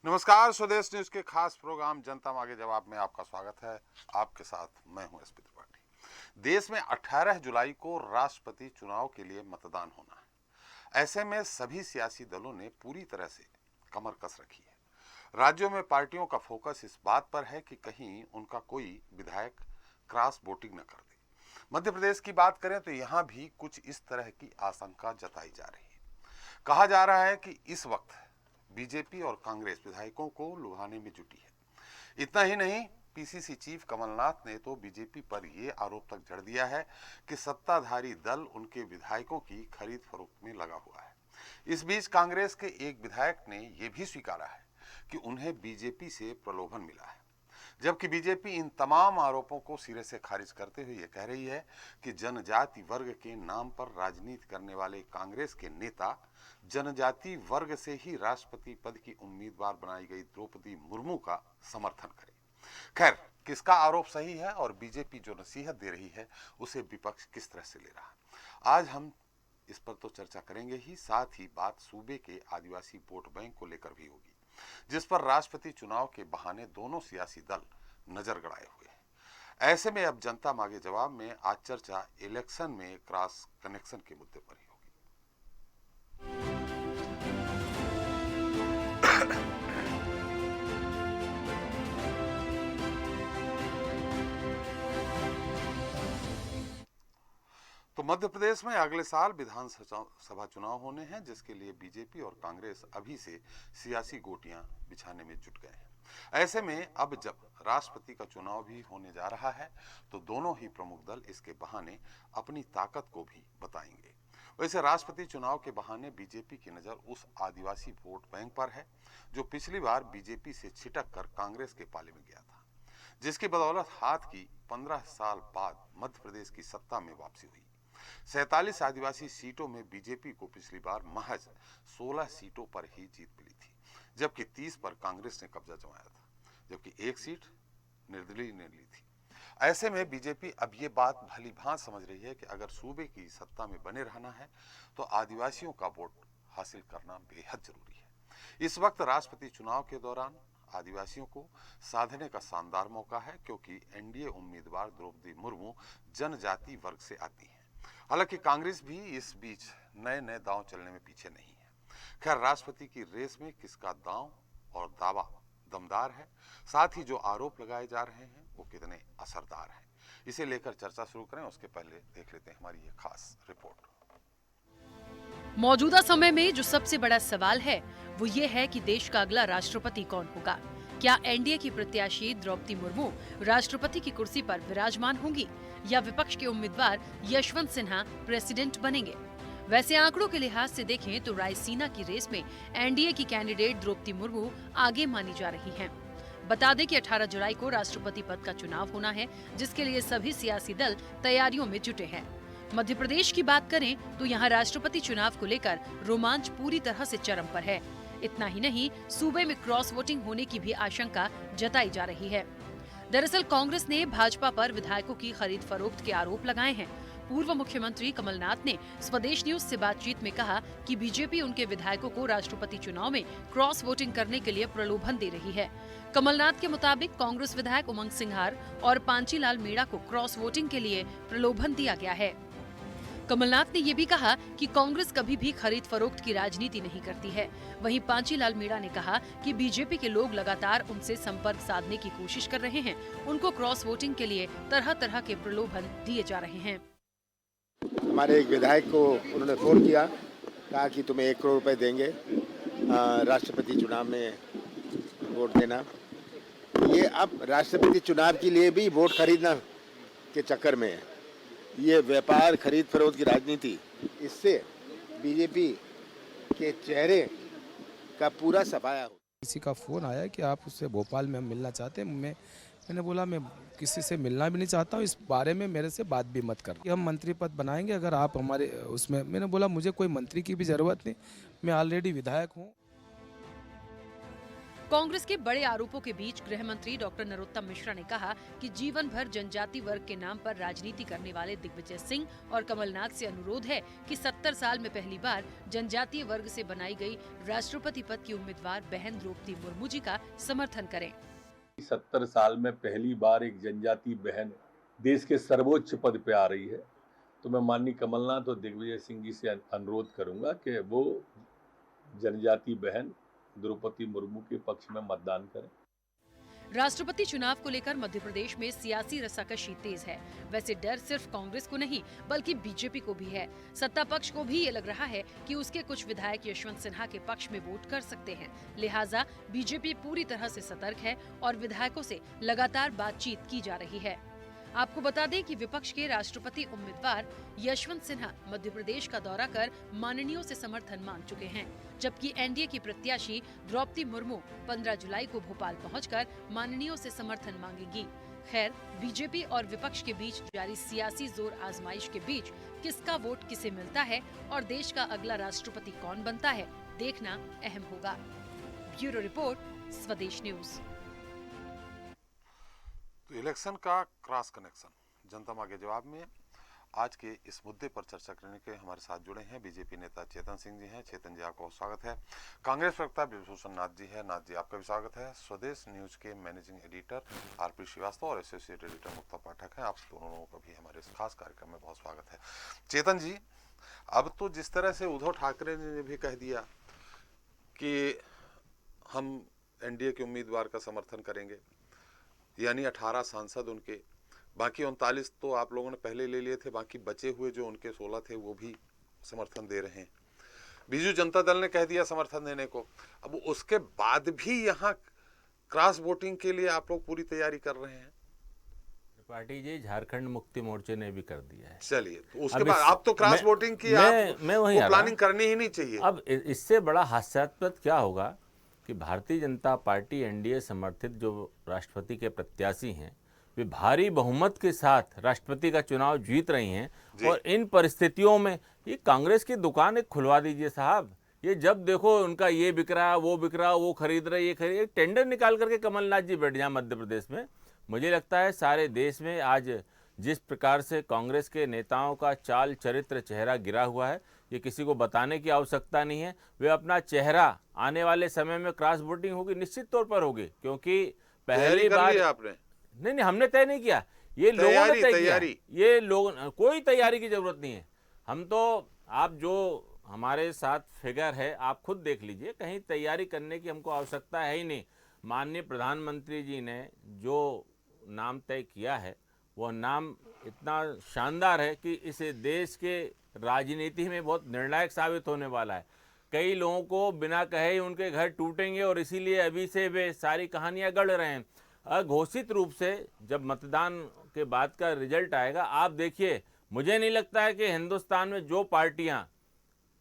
नमस्कार, स्वदेश न्यूज के खास प्रोग्राम जनता मांगे जवाब में आपका स्वागत है। आपके साथ मैं हूं एसपी त्रिपाठी। देश में 18 जुलाई को राष्ट्रपति चुनाव के लिए मतदान होना है। ऐसे में सभी सियासी दलों ने पूरी तरह से कमर कस रखी है। राज्यों में पार्टियों का फोकस इस बात पर है कि कहीं उनका कोई विधायक क्रॉस वोटिंग न कर दे। मध्य प्रदेश की बात करें तो यहां भी कुछ इस तरह की आशंका जताई जा रही है। कहा जा रहा है कि इस वक्त बीजेपी और कांग्रेस विधायकों को लुभाने में जुटी है। इतना ही नहीं, पीसीसी चीफ कमलनाथ ने तो बीजेपी पर यह आरोप तक जड़ दिया है कि सत्ताधारी दल उनके विधायकों की खरीद फरोख्त में लगा हुआ है। इस बीच कांग्रेस के एक विधायक ने यह भी स्वीकारा है कि उन्हें बीजेपी से प्रलोभन मिला है, जबकि बीजेपी इन तमाम आरोपों को सिरे से खारिज करते हुए यह कह रही है कि जनजाति वर्ग के नाम पर राजनीति करने वाले कांग्रेस के नेता जनजाति वर्ग से ही राष्ट्रपति पद की उम्मीदवार बनाई गई द्रौपदी मुर्मू का समर्थन करें। खैर, किसका आरोप सही है और बीजेपी जो नसीहत दे रही है उसे विपक्ष किस तरह से ले रहा है, आज हम इस पर तो चर्चा करेंगे ही, साथ ही बात सूबे के आदिवासी वोट बैंक को लेकर भी होगी, जिस पर राष्ट्रपति चुनाव के बहाने दोनों सियासी दल नजर गड़ाए हुए हैं। ऐसे में अब जनता मांगे जवाब में आज चर्चा इलेक्शन में क्रॉस कनेक्शन के मुद्दे पर ही होगी। तो मध्य प्रदेश में अगले साल विधानसभा चुनाव होने हैं, जिसके लिए बीजेपी और कांग्रेस अभी से सियासी गोटियां बिछाने में जुट गए हैं। ऐसे में अब जब राष्ट्रपति का चुनाव भी होने जा रहा है तो दोनों ही प्रमुख दल इसके बहाने अपनी ताकत को भी बताएंगे। वैसे राष्ट्रपति चुनाव के बहाने बीजेपी की नजर उस आदिवासी वोट बैंक पर है जो पिछली बार बीजेपी से छिटक कर कांग्रेस के पाले में गया था, जिसकी बदौलत हाथ की 15 साल बाद मध्य प्रदेश की सत्ता में वापसी हुई। 47 आदिवासी सीटों में बीजेपी को पिछली बार महज 16 सीटों पर ही जीत मिली थी, जबकि 30 पर कांग्रेस ने कब्जा जमाया था, जबकि एक सीट निर्दलीय ने ली थी। ऐसे में बीजेपी अब ये बात भली भांत समझ रही है कि अगर सूबे की सत्ता में बने रहना है तो आदिवासियों का वोट हासिल करना बेहद जरूरी है। इस वक्त राष्ट्रपति चुनाव के दौरान आदिवासियों को साधने का शानदार मौका है, क्योंकि एनडीए उम्मीदवार द्रौपदी मुर्मू जनजाति वर्ग से आती हैं। हालांकि कांग्रेस भी इस बीच नए नए दांव चलने में पीछे नहीं है। खैर, राष्ट्रपति की रेस में किसका दांव और दावा दमदार है, साथ ही जो आरोप लगाए जा रहे हैं वो कितने असरदार हैं, इसे लेकर चर्चा शुरू करें उसके पहले देख लेते हैं हमारी ये खास रिपोर्ट। मौजूदा समय में जो सबसे बड़ा सवाल है वो ये है कि देश का अगला राष्ट्रपति कौन होगा। क्या एनडीए की प्रत्याशी द्रौपदी मुर्मू राष्ट्रपति की कुर्सी पर विराजमान होंगी या विपक्ष के उम्मीदवार यशवंत सिन्हा प्रेसिडेंट बनेंगे। वैसे आंकड़ों के लिहाज से देखें तो रायसीना की रेस में एनडीए की कैंडिडेट द्रौपदी मुर्मू आगे मानी जा रही हैं। बता दें कि 18 जुलाई को राष्ट्रपति पद का चुनाव होना है, जिसके लिए सभी सियासी दल तैयारियों में जुटे हैं। मध्य प्रदेश की बात करें तो यहाँ राष्ट्रपति चुनाव को लेकर रोमांच पूरी तरह से चरम पर है। इतना ही नहीं, सूबे में क्रॉस वोटिंग होने की भी आशंका जताई जा रही है। दरअसल कांग्रेस ने भाजपा पर विधायकों की खरीद फरोख्त के आरोप लगाए हैं। पूर्व मुख्यमंत्री कमलनाथ ने स्वदेश न्यूज से बातचीत में कहा कि बीजेपी उनके विधायकों को राष्ट्रपति चुनाव में क्रॉस वोटिंग करने के लिए प्रलोभन दे रही है। कमलनाथ के मुताबिक कांग्रेस विधायक उमंग सिंघार और पांचीलाल मीणा को क्रॉस वोटिंग के लिए प्रलोभन दिया गया है। कमलनाथ ने ये भी कहा कि कांग्रेस कभी भी खरीद फरोख्त की राजनीति नहीं करती है। वहीं पांचीलाल मीणा ने कहा कि बीजेपी के लोग लगातार उनसे संपर्क साधने की कोशिश कर रहे हैं। उनको क्रॉस वोटिंग के लिए तरह तरह के प्रलोभन दिए जा रहे हैं। हमारे एक विधायक को उन्होंने फोन किया, कहा कि तुम्हें 1 करोड़ रुपए देंगे राष्ट्रपति चुनाव में वोट देना। ये अब राष्ट्रपति चुनाव के लिए भी वोट खरीदना के चक्कर में है। ये व्यापार खरीद फरोख्त की राजनीति, इससे बीजेपी के चेहरे का पूरा सफाया हो। किसी का फ़ोन आया कि आप उससे भोपाल में हम मिलना चाहते हैं। मैंने बोला मैं किसी से मिलना भी नहीं चाहता हूँ, इस बारे में मेरे से बात भी मत कर। हम मंत्री पद बनाएंगे अगर आप हमारे उसमें। मैंने बोला मुझे कोई मंत्री की भी ज़रूरत नहीं, मैं ऑलरेडी विधायक हूँ। कांग्रेस के बड़े आरोपों के बीच गृह मंत्री डॉक्टर नरोत्तम मिश्रा ने कहा कि जीवन भर जनजाति वर्ग के नाम पर राजनीति करने वाले दिग्विजय सिंह और कमलनाथ से अनुरोध है कि 70 साल में पहली बार जनजातीय वर्ग से बनाई गई राष्ट्रपति पद की उम्मीदवार बहन द्रौपदी मुर्मू जी का समर्थन करें। 70 साल में पहली बार एक जनजाति बहन देश के सर्वोच्च पद पे आ रही है, तो मैं माननीय कमलनाथ और दिग्विजय सिंह जी से अनुरोध करूंगा कि वो जनजाति बहन द्रौपदी मुर्मू के पक्ष में मतदान करें। राष्ट्रपति चुनाव को लेकर मध्य प्रदेश में सियासी रस्साकशी तेज है। वैसे डर सिर्फ कांग्रेस को नहीं बल्कि बीजेपी को भी है। सत्ता पक्ष को भी ये लग रहा है कि उसके कुछ विधायक यशवंत सिन्हा के पक्ष में वोट कर सकते हैं। लिहाजा बीजेपी पूरी तरह से सतर्क है और विधायकों से लगातार बातचीत की जा रही है। आपको बता दें कि विपक्ष के राष्ट्रपति उम्मीदवार यशवंत सिन्हा मध्य प्रदेश का दौरा कर माननीयों से समर्थन मांग चुके हैं, जबकि एनडीए की प्रत्याशी द्रौपदी मुर्मू 15 जुलाई को भोपाल पहुंचकर माननीयों से समर्थन मांगेगी। खैर, बीजेपी और विपक्ष के बीच जारी सियासी जोर आजमाइश के बीच किसका वोट किसे मिलता है और देश का अगला राष्ट्रपति कौन बनता है, देखना अहम होगा। ब्यूरो रिपोर्ट, स्वदेश न्यूज। तो इलेक्शन का क्रॉस कनेक्शन, जनता मांगे जवाब में आज के इस मुद्दे पर चर्चा करने के हमारे साथ जुड़े हैं बीजेपी नेता चेतन सिंह जी हैं। चेतन जी, आपका स्वागत है। कांग्रेस प्रवक्ता विभूषण नाथ जी है। नाथ जी, आपका भी स्वागत है। स्वदेश न्यूज के मैनेजिंग एडिटर आरपी श्रीवास्तव और एसोसिएट एडिटर मुक्ता पाठक हैं। आप दोनों लोगों का भी हमारे इस खास कार्यक्रम में बहुत स्वागत है। चेतन जी, अब तो जिस तरह से उद्धव ठाकरे ने भी कह दिया कि हम एनडीए के उम्मीदवार का समर्थन करेंगे, यानी 18 सांसद उनके, बाकी 39 तो आप लोगों ने पहले ले लिए थे, बाकी बचे हुए जो उनके 16 थे वो भी समर्थन दे रहे हैं। बीजू जनता दल ने कह दिया समर्थन देने को। अब उसके बाद भी यहाँ क्रॉस वोटिंग के लिए आप लोग पूरी तैयारी कर रहे हैं। त्रिपाठी जी, झारखंड मुक्ति मोर्चे ने भी कर दिया है। चलिए, तो उसके बाद आप तो क्रॉस वोटिंग की मैं वही प्लानिंग करनी ही नहीं चाहिए। अब इससे बड़ा हास्यास्पद क्या होगा कि भारतीय जनता पार्टी एनडीए समर्थित जो राष्ट्रपति के प्रत्याशी हैं, वे भारी बहुमत के साथ राष्ट्रपति का चुनाव जीत रही हैं और इन परिस्थितियों में ये कांग्रेस की दुकान एक खुलवा दीजिए साहब। ये जब देखो उनका ये बिक रहा, वो बिक रहा, वो खरीद रहे, ये खरीद, टेंडर निकाल करके कमलनाथ जी बैठ जाए मध्य प्रदेश में। मुझे लगता है सारे देश में आज जिस प्रकार से कांग्रेस के नेताओं का चाल चरित्र चेहरा गिरा हुआ है, ये किसी को बताने की आवश्यकता नहीं है। वे अपना चेहरा आने वाले समय में क्रॉस वोटिंग होगी, निश्चित तौर पर होगी, क्योंकि पहली बार आपने नहीं, हमने तय नहीं किया, ये लोगों ने तय किया। ये लोग, कोई तैयारी की जरूरत नहीं है। हम तो, आप जो हमारे साथ फिगर है आप खुद देख लीजिए, कहीं तैयारी करने की हमको आवश्यकता है ही नहीं। माननीय प्रधानमंत्री जी ने जो नाम तय किया है वो नाम इतना शानदार है कि इस देश के राजनीति में बहुत निर्णायक साबित होने वाला है। कई लोगों को बिना कहे उनके घर टूटेंगे और इसीलिए अभी से वे सारी कहानियां गढ़ रहे हैं। अघोषित रूप से जब मतदान के बाद का रिजल्ट आएगा, आप देखिए, मुझे नहीं लगता है कि हिंदुस्तान में जो पार्टियां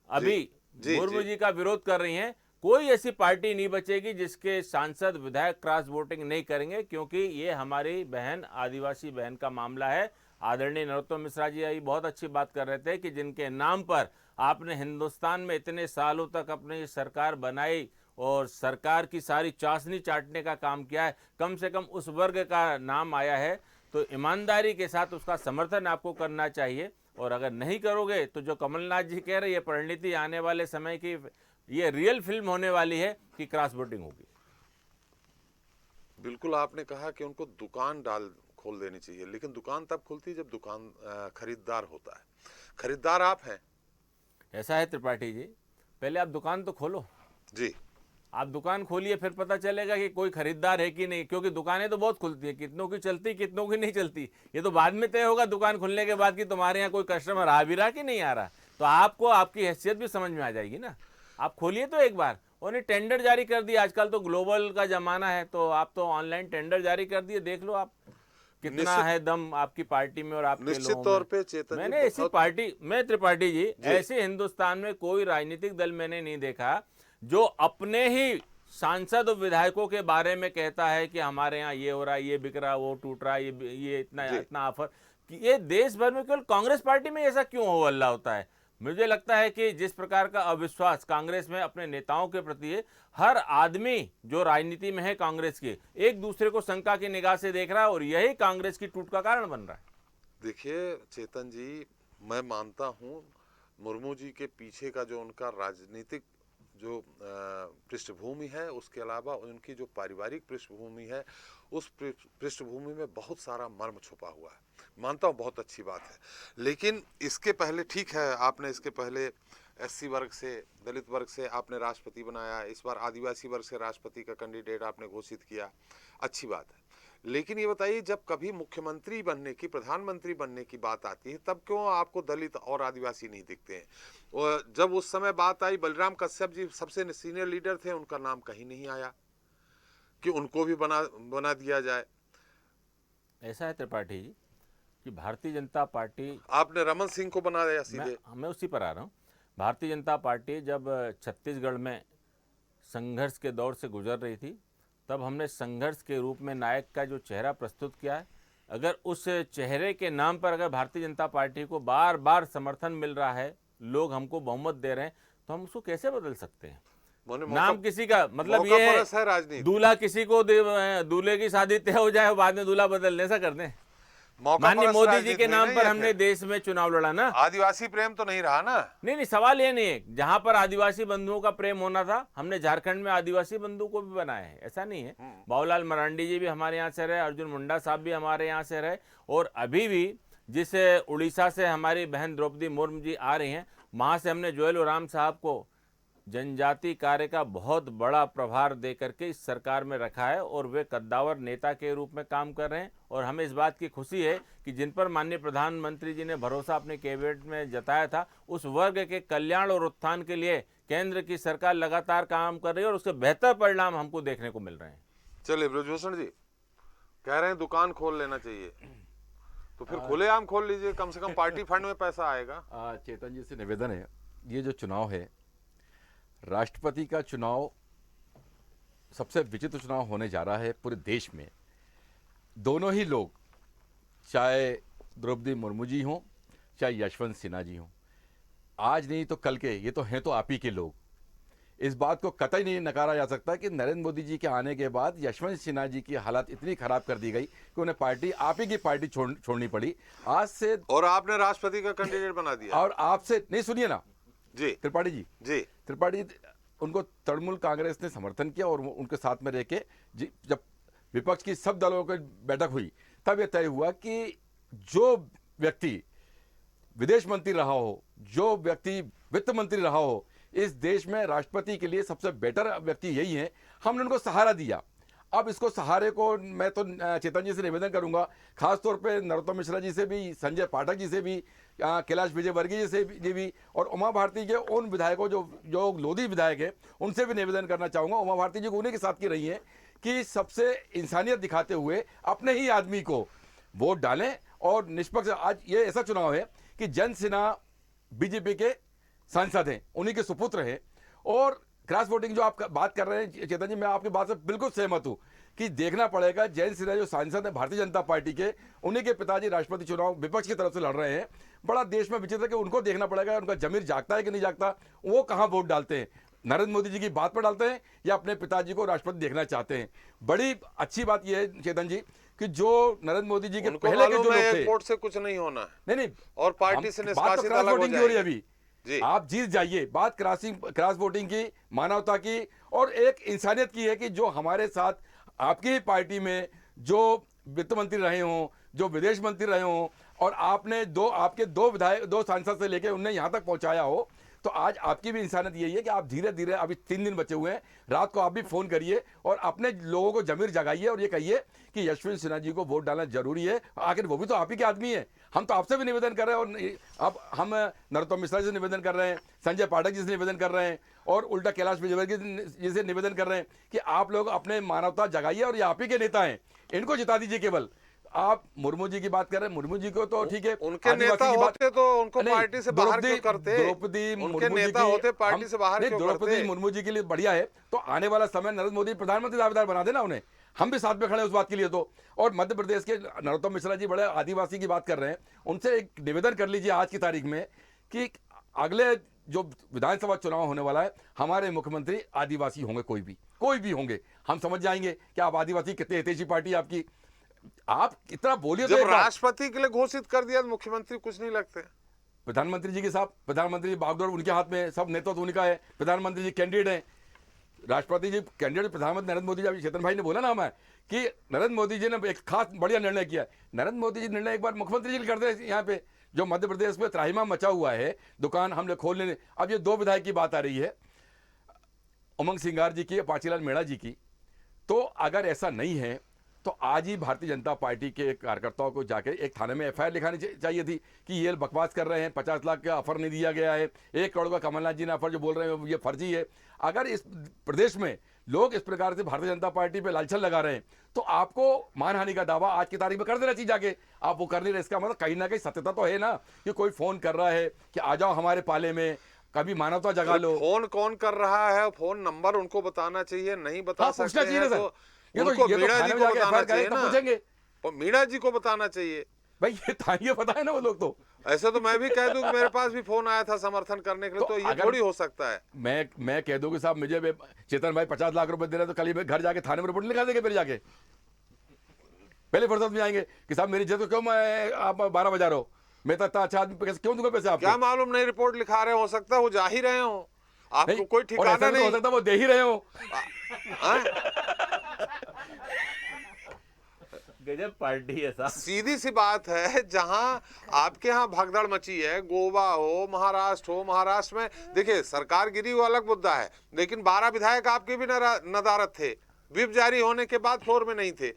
अभी मुर्मू जी का विरोध कर रही हैं, कोई ऐसी पार्टी नहीं बचेगी जिसके सांसद विधायक क्रॉस वोटिंग नहीं करेंगे, क्योंकि ये हमारी बहन, आदिवासी बहन का मामला है। आदरणीय नरोत्तम मिश्रा जी यही बहुत अच्छी बात कर रहे थे कि जिनके नाम पर आपने हिंदुस्तान में इतने सालों तक अपनी सरकार बनाई और सरकार की सारी चाशनी चाटने का काम किया है, कम से कम उस वर्ग का नाम आया है, तो ईमानदारी के साथ उसका समर्थन आपको करना चाहिए। और अगर नहीं करोगे तो जो कमलनाथ जी कह रहे हैं, परिणति आने वाले समय की ये रियल फिल्म होने वाली है कि क्रॉस वोटिंग होगी। बिल्कुल, आपने कहा कि उनको दुकान खोल देनी चाहिए, लेकिन दुकान तब खुलती है जब दुकान खरीदार होता है। खरीदार आप हैं। ऐसा है त्रिपाठी जी, पहले आप दुकान तो खोलो जी। आप दुकान खोलिए, फिर पता चलेगा कि कोई खरीदार है कि नहीं, क्योंकि दुकानें तो बहुत खुलती है, कितनों की चलती, कितनों की नहीं चलती, ये तो बाद में तय होगा दुकान खुलने के बाद कि तुम्हारे यहाँ कोई कस्टमर आ भी रहा कि नहीं आ रहा। तो आपको आपकी हैसियत भी समझ में आ जाएगी ना। आप खोलिए तो एक बार, उन्हें टेंडर जारी कर दिया, आजकल तो ग्लोबल का जमाना है, तो आप तो ऑनलाइन टेंडर जारी कर दिए, देख लो आप कितना है दम आपकी पार्टी में और आपके लोगों में। निश्चित तौर पे चेतन, मैंने ऐसी पार्टी, मैं त्रिपाठी जी, ऐसे हिंदुस्तान में कोई राजनीतिक दल मैंने नहीं देखा जो अपने ही सांसद और विधायकों के बारे में कहता है कि हमारे यहाँ ये हो रहा है, ये बिक रहा, वो टूट रहा, ये इतना ऑफर। ये देश भर में केवल कांग्रेस पार्टी में ऐसा क्यों हो हल्ला होता है? मुझे लगता है कि जिस प्रकार का अविश्वास कांग्रेस में अपने नेताओं के प्रति है, हर आदमी जो राजनीति में है कांग्रेस के, एक दूसरे को शंका की निगाह से देख रहा है और यही कांग्रेस की टूट का कारण बन रहा है। देखिए चेतन जी, मैं मानता हूँ मुर्मू जी के पीछे का जो उनका राजनीतिक जो पृष्ठभूमि है, उसके अलावा उनकी जो पारिवारिक पृष्ठभूमि है, उस पृष्ठभूमि में बहुत सारा मर्म छुपा हुआ है। मानता हूँ, बहुत अच्छी बात है। लेकिन इसके पहले ठीक है, आपने इसके पहले एससी वर्ग से, दलित वर्ग से आपने राष्ट्रपति बनाया, इस बार आदिवासी वर्ग से राष्ट्रपति का कैंडिडेट आपने घोषित किया, अच्छी बात है। लेकिन ये बताइए, जब कभी मुख्यमंत्री बनने की, प्रधानमंत्री बनने की बात आती है, तब क्यों आपको दलित और आदिवासी नहीं दिखते हैं? और जब उस समय बात आई, बलराम कश्यप जी सबसे सीनियर लीडर थे, उनका नाम कहीं नहीं आया कि उनको भी बना दिया जाए। ऐसा है त्रिपाठी जी कि भारतीय जनता पार्टी, आपने रमन सिंह को बना दिया सीधे। मैं उसी पर आ रहा हूँ। भारतीय जनता पार्टी जब छत्तीसगढ़ में संघर्ष के दौर से गुजर रही थी, तब हमने संघर्ष के रूप में नायक का जो चेहरा प्रस्तुत किया है, अगर उस चेहरे के नाम पर अगर भारतीय जनता पार्टी को बार बार समर्थन मिल रहा है, लोग हमको बहुमत दे रहे हैं, तो हम उसको कैसे बदल सकते हैं? नाम किसी का मतलब ये है, दूल्हा किसी को दूल्हे की शादी तय हो जाए, बाद में दूल्हा बदलने से कर दें। माननीय मोदी जी के नाम पर हमने देश में चुनाव लड़ा ना। आदिवासी प्रेम तो नहीं रहा ना? नहीं, सवाल ये नहीं है। जहां पर आदिवासी बंधुओं का प्रेम होना था, हमने झारखंड में आदिवासी बंधु को भी बनाया है, ऐसा नहीं है। बाबूलाल मरांडी जी भी हमारे यहाँ से रहे, अर्जुन मुंडा साहब भी हमारे यहाँ से रहे, और अभी भी जिस उड़ीसा से हमारी बहन द्रौपदी मुर्मू जी आ रही हैं, वहां से हमने जोएल ओराम साहब को जनजाति कार्य का बहुत बड़ा प्रभार दे करके इस सरकार में रखा है, और वे कद्दावर नेता के रूप में काम कर रहे हैं। और हमें इस बात की खुशी है कि जिन पर माननीय प्रधानमंत्री जी ने भरोसा अपने कैबिनेट में जताया था, उस वर्ग के कल्याण और उत्थान के लिए केंद्र की सरकार लगातार काम कर रही है, और उसके बेहतर परिणाम हमको देखने को मिल रहे हैं। चलिए, ब्रजभूषण जी कह रहे हैं दुकान खोल लेना चाहिए, तो फिर खुलेआम खोल लीजिए, कम से कम पार्टी फंड में पैसा आएगा। चेतन जी से निवेदन है, ये जो चुनाव है, राष्ट्रपति का चुनाव सबसे विचित्र चुनाव होने जा रहा है पूरे देश में। दोनों ही लोग, चाहे द्रौपदी मुर्मू जी हों, चाहे यशवंत सिन्हा जी हों, आज नहीं तो कल के, ये तो हैं तो आप ही के लोग। इस बात को कतई नहीं नकारा जा सकता कि नरेंद्र मोदी जी के आने के बाद यशवंत सिन्हा जी की हालत इतनी खराब कर दी गई कि उन्हें पार्टी, आप ही की पार्टी छोड़नी पड़ी आज से। और आपने राष्ट्रपति का कैंडिडेट बना दिया। और आपसे नहीं, सुनिए ना जी त्रिपाठी जी, त्रिपाठी उनको तृणमूल कांग्रेस ने समर्थन किया, और उनके साथ में रह के जब विपक्ष की सब दलों की बैठक हुई, तब यह तय हुआ कि जो व्यक्ति विदेश मंत्री रहा हो, जो व्यक्ति वित्त मंत्री रहा हो, इस देश में राष्ट्रपति के लिए सबसे बेटर व्यक्ति यही है। हमने उनको सहारा दिया। अब इसको सहारे को मैं तो चेतन जी से निवेदन करूंगा, खासतौर पे नरोत्तम मिश्रा जी से भी, संजय पाठक जी से भी, कैलाश विजयवर्गीय जी से भी, और उमा भारती के उन विधायकों जो लोधी विधायक हैं, उनसे भी निवेदन करना चाहूँगा। उमा भारती जी को उन्हीं के साथ की रही है कि सबसे इंसानियत दिखाते हुए अपने ही आदमी को वोट डालें, और निष्पक्ष। आज ये ऐसा चुनाव है कि जन सिन्हा बीजेपी के सांसद हैं, उन्हीं के सुपुत्र हैं, और क्रॉस वोटिंग जो आप बात कर रहे हैं चेतन जी, मैं आपकी बात से बिल्कुल सहमत हूं कि देखना पड़ेगा। जयंत सिन्हा जो सांसद है भारतीय जनता पार्टी के, उन्हीं के पिताजी राष्ट्रपति चुनाव विपक्ष की तरफ से लड़ रहे हैं। बड़ा देश में विचित्र है कि उनको देखना पड़ेगा उनका जमीर जागता है कि नहीं जागता, वो कहां वोट डालते हैं, नरेंद्र मोदी जी की बात पर डालते हैं या अपने पिताजी को राष्ट्रपति देखना चाहते हैं। बड़ी अच्छी बात यह है चेतन जी कि जो नरेंद्र मोदी जी के पहले के जो लोग थे, एयरपोर्ट से कुछ नहीं होना है, नहीं, और पार्टी से निष्कासित अलग हो जाएगी। अभी जी आप जीत जाइए। बात क्रॉस वोटिंग की, मानवता की, और एक इंसानियत की है कि जो हमारे साथ आपकी पार्टी में जो वित्त मंत्री रहे हों, जो विदेश मंत्री रहे हों, और आपने आपके दो सांसद से लेकर उन्हें यहां तक पहुंचाया हो, तो आज आपकी भी इंसानियत यही है कि आप धीरे धीरे, अभी 3 दिन बचे हुए हैं, रात को आप भी फोन करिए और अपने लोगों को जमीर जगाइए और ये कहिए कि यशवंत सिन्हा जी को वोट डालना जरूरी है। आखिर वो भी तो आप ही के आदमी है। हम तो आपसे भी निवेदन कर रहे हैं, और अब हम नरोत्तम मिश्रा जी से निवेदन कर रहे हैं, संजय पाठक जी से निवेदन कर रहे हैं, और उल्टा कैलाश विजयवर्गीय जी से निवेदन कर रहे हैं कि आप लोग अपने मानवता जगाइए, और ये आप ही के नेता हैं, इनको जिता दीजिए। केवल आप मुर्मू जी की बात कर रहे हैं, मुर्मू जी को तो ठीक है, उनके नेता होते तो उनको पार्टी से बाहर क्यों करते? द्रौपदी उनके नेता होते पार्टी से बाहर क्यों करते? द्रौपदी मुर्मू जी के लिए बढ़िया है, तो आने वाला समय नरेंद्र मोदी प्रधानमंत्री दावेदार बना देना उन्हें, हम भी साथ में खड़े उस बात के लिए। तो और मध्य प्रदेश के नरोत्तम मिश्रा जी बड़े आदिवासी की बात कर रहे हैं, उनसे एक निवेदन कर लीजिए आज की तारीख में कि अगले जो विधानसभा चुनाव होने वाला है, हमारे मुख्यमंत्री आदिवासी होंगे, कोई भी होंगे। हम समझ जाएंगे कि आप आदिवासी कितने हितैषी पार्टी है आपकी। आप इतना बोलिए तो जब एक बार। राष्ट्रपति के लिए घोषित कर दिया तो मुख्यमंत्री कुछ नहीं लगते। प्रधानमंत्री जी के साथ, प्रधानमंत्री बागडोर उनके हाथ में, सब नेतृत्व उनका है। प्रधानमंत्री जी कैंडिडेट हैं, राष्ट्रपति जी कैंडिडेट। प्रधानमंत्री नरेंद्र मोदी जी, अभी चेतन भाई ने बोला ना हमें कि नरेंद्र मोदी जी ने एक खास बढ़िया निर्णय किया। नरेंद्र मोदी जी निर्णय एक बार मुख्यमंत्री जी कर दे। यहाँ पे जो मध्य प्रदेश में त्राहिमाम मचा हुआ है, दुकान हमने खोलने, अब ये 2 विधायक की बात आ रही है, उमंग सिंगार जी की, पांचीलाल मेड़ा जी की। तो अगर ऐसा नहीं है तो आज ही भारतीय जनता पार्टी के कार्यकर्ताओं को जाके एक थाने में एफआईआर लिखानी चाहिए थी कि ये बकवास कर रहे हैं, 50 लाख का ऑफर नहीं दिया गया है, 1 करोड़ का कमलनाथ जी ने ऑफर जो बोल रहे हैं ये फर्जी है। अगर इस प्रदेश में लोग इस प्रकार से भारतीय जनता पार्टी पे लालछन लगा रहे हैं तो आपको मानहानि का दावा आज की तारीख में कर देना चाहिए जाके। आप वो कर नहीं रहे, इसका मतलब कहीं ना कहीं सत्यता तो है ना कि कोई फोन कर रहा है कि आ जाओ हमारे पाले में, कभी मानवता जगा लो। फोन कौन कर रहा है, फोन नंबर उनको बताना चाहिए, नहीं बता हाँ, पूछना सकते चाहिए हैं ना तो सर। ये तो उनको मीणा थाने जी में को जाके बताना FIR चाहिए करें, तब ना, पूछेंगे। और मीणा जी को बताना चाहिए। भाई ये थाने पता है ना वो लोग। तो ऐसे तो मैं भी कह दूं कि मेरे पास भी फोन आया था समर्थन करने के लिए, तो ये अगर थोड़ी हो सकता है। मैं कह दूं कि साहब मुझे चेतन भाई 50 लाख रुपए दे रहे हैं, तो कल ही घर जाके थाने में रिपोर्ट लिखा देंगे। फिर जाके पहले फुर्सत में आएंगे कि साहब मेरी इज्जत को क्यों मैं आप 12 बजा रहे हो, मैं तो इतना अच्छा आदमी क्यों दूंगा पैसे आपको। क्या मालूम नहीं रिपोर्ट लिखा रहे, हो सकता है वो जा ही रहे हो, आपको कोई और ठिकाना ऐसा भी नहीं हो सकता है वो दे ही रहे हो। हाँ? गजब पार्टी है साहब। सीधी सी बात है, जहां आपके यहाँ भगदड़ मची है, गोवा हो, महाराष्ट्र में देखिए सरकार गिरी वो अलग मुद्दा है, लेकिन 12 विधायक आपके भी नदारत थे, व्हिप जारी होने के बाद फ्लोर में नहीं थे।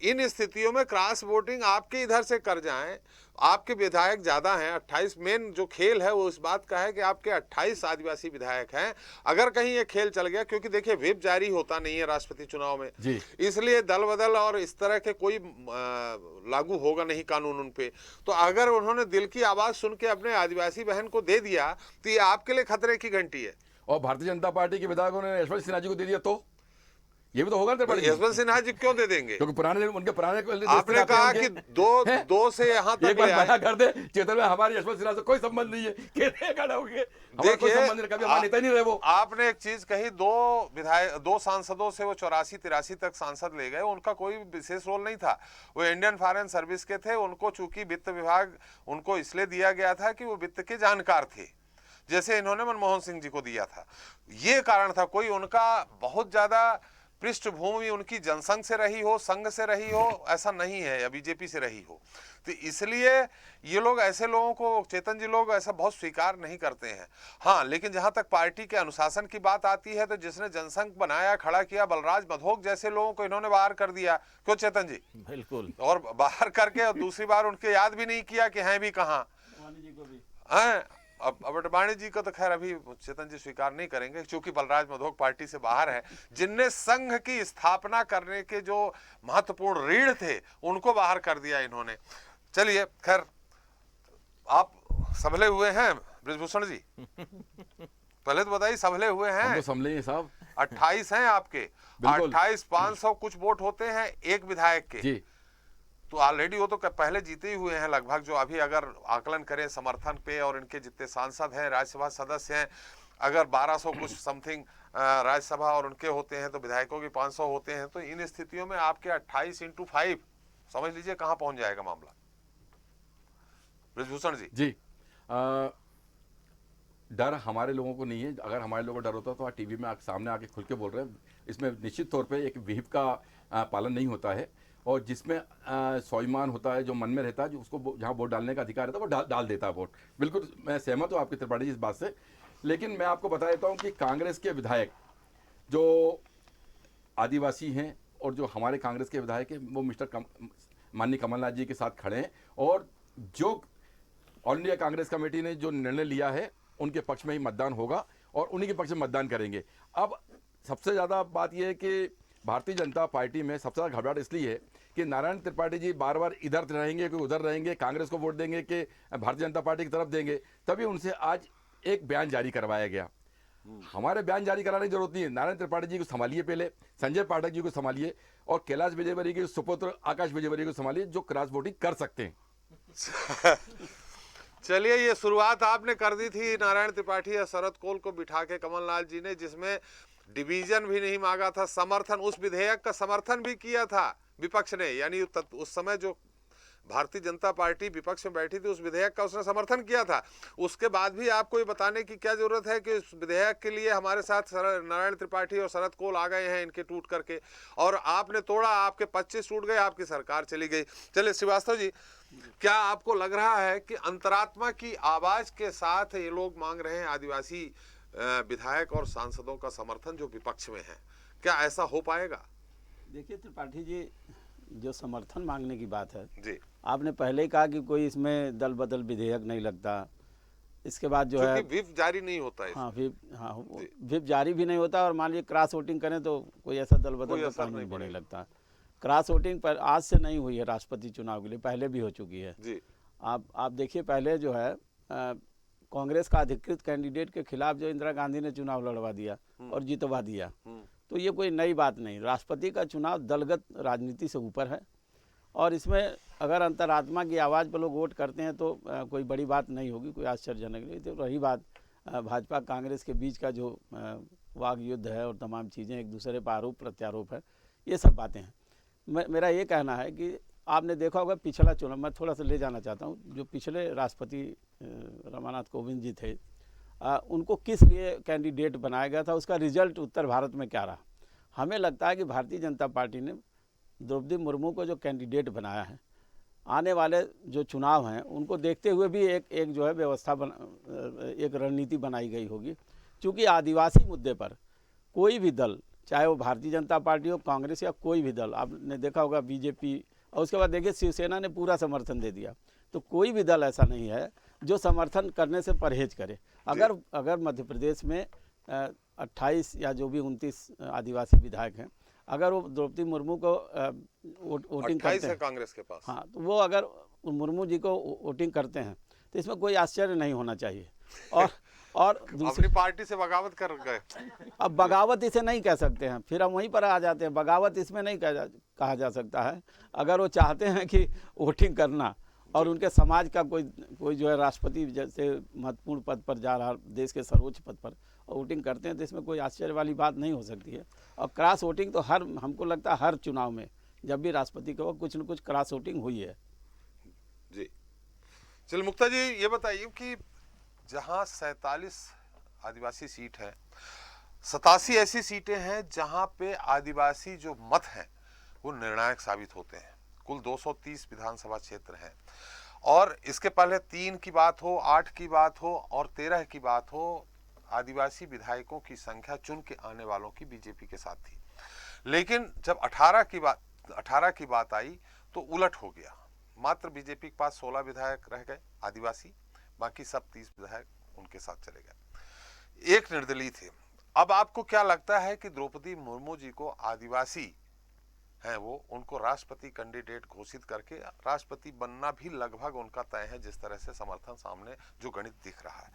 इन स्थितियों में क्रॉस वोटिंग आपके इधर से कर जाएं, आपके विधायक ज्यादा हैं 28। मेन जो खेल है वो इस बात का है कि आपके 28 आदिवासी विधायक हैं। अगर कहीं ये खेल चल गया, क्योंकि देखिए व्हिप जारी होता नहीं है राष्ट्रपति चुनाव में जी, इसलिए दल बदल और इस तरह के कोई लागू होगा नहीं कानून उन पे। तो अगर उन्होंने दिल की आवाज सुन के अपने आदिवासी बहन को दे दिया तो ये आपके लिए खतरे की घंटी है। और भारतीय जनता पार्टी के विधायकों ने यशवंत सिन्हा जी को दे दिया तो ये भी तो होगा ना। यशवंत सिन्हा जी क्यों दे देंगे? क्योंकि उनके पुराने आपने कहा कि दो से यहाँ तक एक बार मना कर दे चेतन में, हमारे यशवंत सिन्हा से कोई संबंध नहीं है। देखिए कभी हमारे नेता नहीं रहे वो। आपने एक चीज कही, 2 सांसदों से वो 84-83 तक सांसद ले गए, उनका कोई विशेष रोल नहीं था, वो इंडियन फॉरेन सर्विस के थे। उनको चूंकि वित्त विभाग उनको इसलिए दिया गया था कि वो वित्त के जानकार थे, जैसे इन्होंने मनमोहन सिंह जी को दिया था। ये कारण था, कोई उनका बहुत ज्यादा पृष्ठभूमि उनकी जनसंघ से रही हो, संघ से रही हो, ऐसा नहीं है, या बीजेपी से रही हो। तो इसलिए ये लोग ऐसे लोगों को, चेतन जी लोग ऐसा बहुत स्वीकार नहीं करते हैं। हाँ, लेकिन जहां तक पार्टी के अनुशासन की बात आती है तो जिसने जनसंघ बनाया, खड़ा किया, बलराज मधोक जैसे लोगों को इन्होंने बाहर कर दिया। क्यों चेतन जी? बिल्कुल। और बाहर करके और दूसरी बार उनके याद भी नहीं किया कि हैं भी कहाँ। अब अडवाणी जी को तो खैर अभी चेतन जी स्वीकार नहीं करेंगे, क्योंकि बलराज मधोक पार्टी से बाहर है। जिनने संघ की स्थापना करने के जो महत्वपूर्ण रीढ़ थे उनको बाहर कर दिया इन्होंने। चलिए खैर, आप संभले हुए हैं बृजभूषण जी? पहले तो बताइए, संभले हुए हैं? संभले साहब 28 हैं आपके, 28 500 कुछ वोट होते हैं एक विधायक के जी। तो ऑलरेडी वो तो पहले जीते ही हुए हैं लगभग। जो अभी अगर आकलन करें समर्थन पे और इनके जितने सांसद हैं, राज्यसभा सदस्य हैं, अगर 1200 कुछ समथिंग राज्यसभा और उनके होते हैं तो विधायकों के 500 होते हैं। तो इन स्थितियों में आपके 28 × 5 समझ लीजिए कहां पहुंच जाएगा मामला। बृजभूषण जी डर हमारे लोगों को नहीं है। अगर हमारे लोगों को डर होता तो आज टीवी में सामने आके खुल के बोल रहे हैं। इसमें निश्चित तौर पे एक व्हिप का पालन नहीं होता है, और जिसमें स्वाभिमान होता है, जो मन में रहता है, जो उसको जहाँ वोट डालने का अधिकार रहता है वो डाल देता है वोट। बिल्कुल मैं सहमत हूँ आपकी त्रिपाठी जी इस बात से। लेकिन मैं आपको बता देता हूँ कि कांग्रेस के विधायक जो आदिवासी हैं और जो हमारे कांग्रेस के विधायक हैं, वो माननीय कमलनाथ जी के साथ खड़े हैं, और जो ऑल इंडिया कांग्रेस कमेटी ने जो निर्णय लिया है उनके पक्ष में ही मतदान होगा और उन्हीं के पक्ष में मतदान करेंगे। अब सबसे ज़्यादा बात यह है कि भारतीय जनता पार्टी में सबसे ज़्यादा घबराहट इसलिए है कि नारायण त्रिपाठी जी बार बार इधर रहेंगे कि उधर रहेंगे, कांग्रेस को वोट देंगे कि भारतीय जनता पार्टी की तरफ देंगे। तभी उनसे आज एक बयान जारी करवाया गया। हमारे बयान जारी कराने की जरूरत नहीं है। नारायण त्रिपाठी जी को संभालिए, पहले संजय पाठक जी को संभालिए, और कैलाश विजयवर्गीय के सुपुत्र आकाश विजयवर्गीय को संभालिए, जो क्रॉस वोटिंग कर सकते हैं। चलिए, ये शुरुआत आपने कर दी थी नारायण त्रिपाठी या शरद कोल को बिठा के कमलनाथ जी ने, जिसमें डिवीजन भी नहीं मांगा था, समर्थन, उस विधेयक का समर्थन भी किया था विपक्ष ने, यानी उस समय जो भारतीय जनता पार्टी विपक्ष में बैठी थी उस विधेयक का उसने समर्थन किया था। उसके बाद भी आपको ये बताने की क्या जरूरत है कि उस विधेयक के लिए हमारे साथ नारायण त्रिपाठी और शरद कोल आ गए हैं इनके टूट करके, और आपने तोड़ा, आपके 25 टूट गए, आपकी सरकार चली गई। चलिए श्रीवास्तव जी, क्या आपको लग रहा है कि अंतरात्मा की आवाज के साथ ये लोग मांग रहे हैं आदिवासी विधायक और सांसदों का समर्थन जो विपक्ष में है, क्या ऐसा हो पाएगा? देखिए त्रिपाठी जी, जो समर्थन मांगने की बात है जी, आपने पहले ही कहा कि कोई इसमें दल बदल विधेयक नहीं लगता। इसके बाद जो है व्हिप जारी नहीं होता है। हाँ व्हिप जारी भी नहीं होता, और मान लीजिए क्रॉस वोटिंग करें तो कोई ऐसा दल बदल का कानून भी नहीं लगता। क्रॉस वोटिंग पर आज से नहीं हुई है राष्ट्रपति चुनाव के लिए, पहले भी हो चुकी है जी। आप देखिए, पहले जो है कांग्रेस का अधिकृत कैंडिडेट के खिलाफ जो इंदिरा गांधी ने चुनाव लड़वा दिया और जितवा दिया, तो ये कोई नई बात नहीं। राष्ट्रपति का चुनाव दलगत राजनीति से ऊपर है, और इसमें अगर अंतरात्मा की आवाज़ पर लोग वोट करते हैं तो कोई बड़ी बात नहीं होगी, कोई आश्चर्यजनक नहीं। तो रही बात भाजपा कांग्रेस के बीच का जो वाग युद्ध है और तमाम चीज़ें, एक दूसरे पर आरोप प्रत्यारोप है, ये सब बातें हैं। मेरा ये कहना है कि आपने देखा होगा पिछला चुनाव, मैं थोड़ा सा ले जाना चाहता हूँ, जो पिछले राष्ट्रपति रामनाथ कोविंद जी थे, उनको किस लिए कैंडिडेट बनाया गया था, उसका रिजल्ट उत्तर भारत में क्या रहा। हमें लगता है कि भारतीय जनता पार्टी ने द्रौपदी मुर्मू को जो कैंडिडेट बनाया है, आने वाले जो चुनाव हैं उनको देखते हुए भी एक जो है व्यवस्था एक रणनीति बनाई गई होगी। क्योंकि आदिवासी मुद्दे पर कोई भी दल, चाहे वो भारतीय जनता पार्टी हो, कांग्रेस या कोई भी दल, आपने देखा होगा बीजेपी, और उसके बाद देखिए शिवसेना ने पूरा समर्थन दे दिया। तो कोई भी दल ऐसा नहीं है जो समर्थन करने से परहेज करे। अगर मध्य प्रदेश में 28 या जो भी 29 आदिवासी विधायक हैं, अगर वो द्रौपदी मुर्मू को वोटिंग करते हैं कांग्रेस के पास, हाँ, तो वो अगर मुर्मू जी को वोटिंग करते हैं तो इसमें कोई आश्चर्य नहीं होना चाहिए। और दूसरी पार्टी से बगावत कर गए। अब बगावत इसे नहीं कह सकते हैं, फिर हम वहीं पर आ जाते हैं। बगावत इसमें नहीं कहा जा सकता है। अगर वो चाहते हैं कि वोटिंग करना और उनके समाज का कोई जो है राष्ट्रपति जैसे महत्वपूर्ण पद पर जा रहा, देश के सर्वोच्च पद पर, और वोटिंग करते हैं, तो इसमें कोई आश्चर्य वाली बात नहीं हो सकती है। और क्रॉस वोटिंग तो हमको लगता है हर चुनाव में जब भी राष्ट्रपति का कुछ न कुछ क्रॉस वोटिंग हुई है। जी, चलिए मुक्ता जी, ये बताइए कि जहां 47 आदिवासी सीट है, 87 ऐसी सीटें हैं जहां पे आदिवासी जो मत हैं वो निर्णायक साबित होते हैं। कुल 230 विधानसभा क्षेत्र हैं, और इसके पहले 3 की बात हो, 8 की बात हो और 13 की बात हो, आदिवासी विधायकों की संख्या चुन के आने वालों की बीजेपी के साथ थी। लेकिन जब 18 की बात आई तो उलट हो गया। मात्र बीजेपी के पास 16 विधायक रह गए आदिवासी, बाकी सब 30 विधायक उनके साथ चले गए, एक निर्दलीय थे। अब आपको क्या लगता है कि द्रौपदी मुर्मू जी को आदिवासी हैं वो उनको राष्ट्रपति कैंडिडेट घोषित करके राष्ट्रपति बनना भी लगभग उनका तय है, जिस तरह से समर्थन सामने जो गणित दिख रहा है,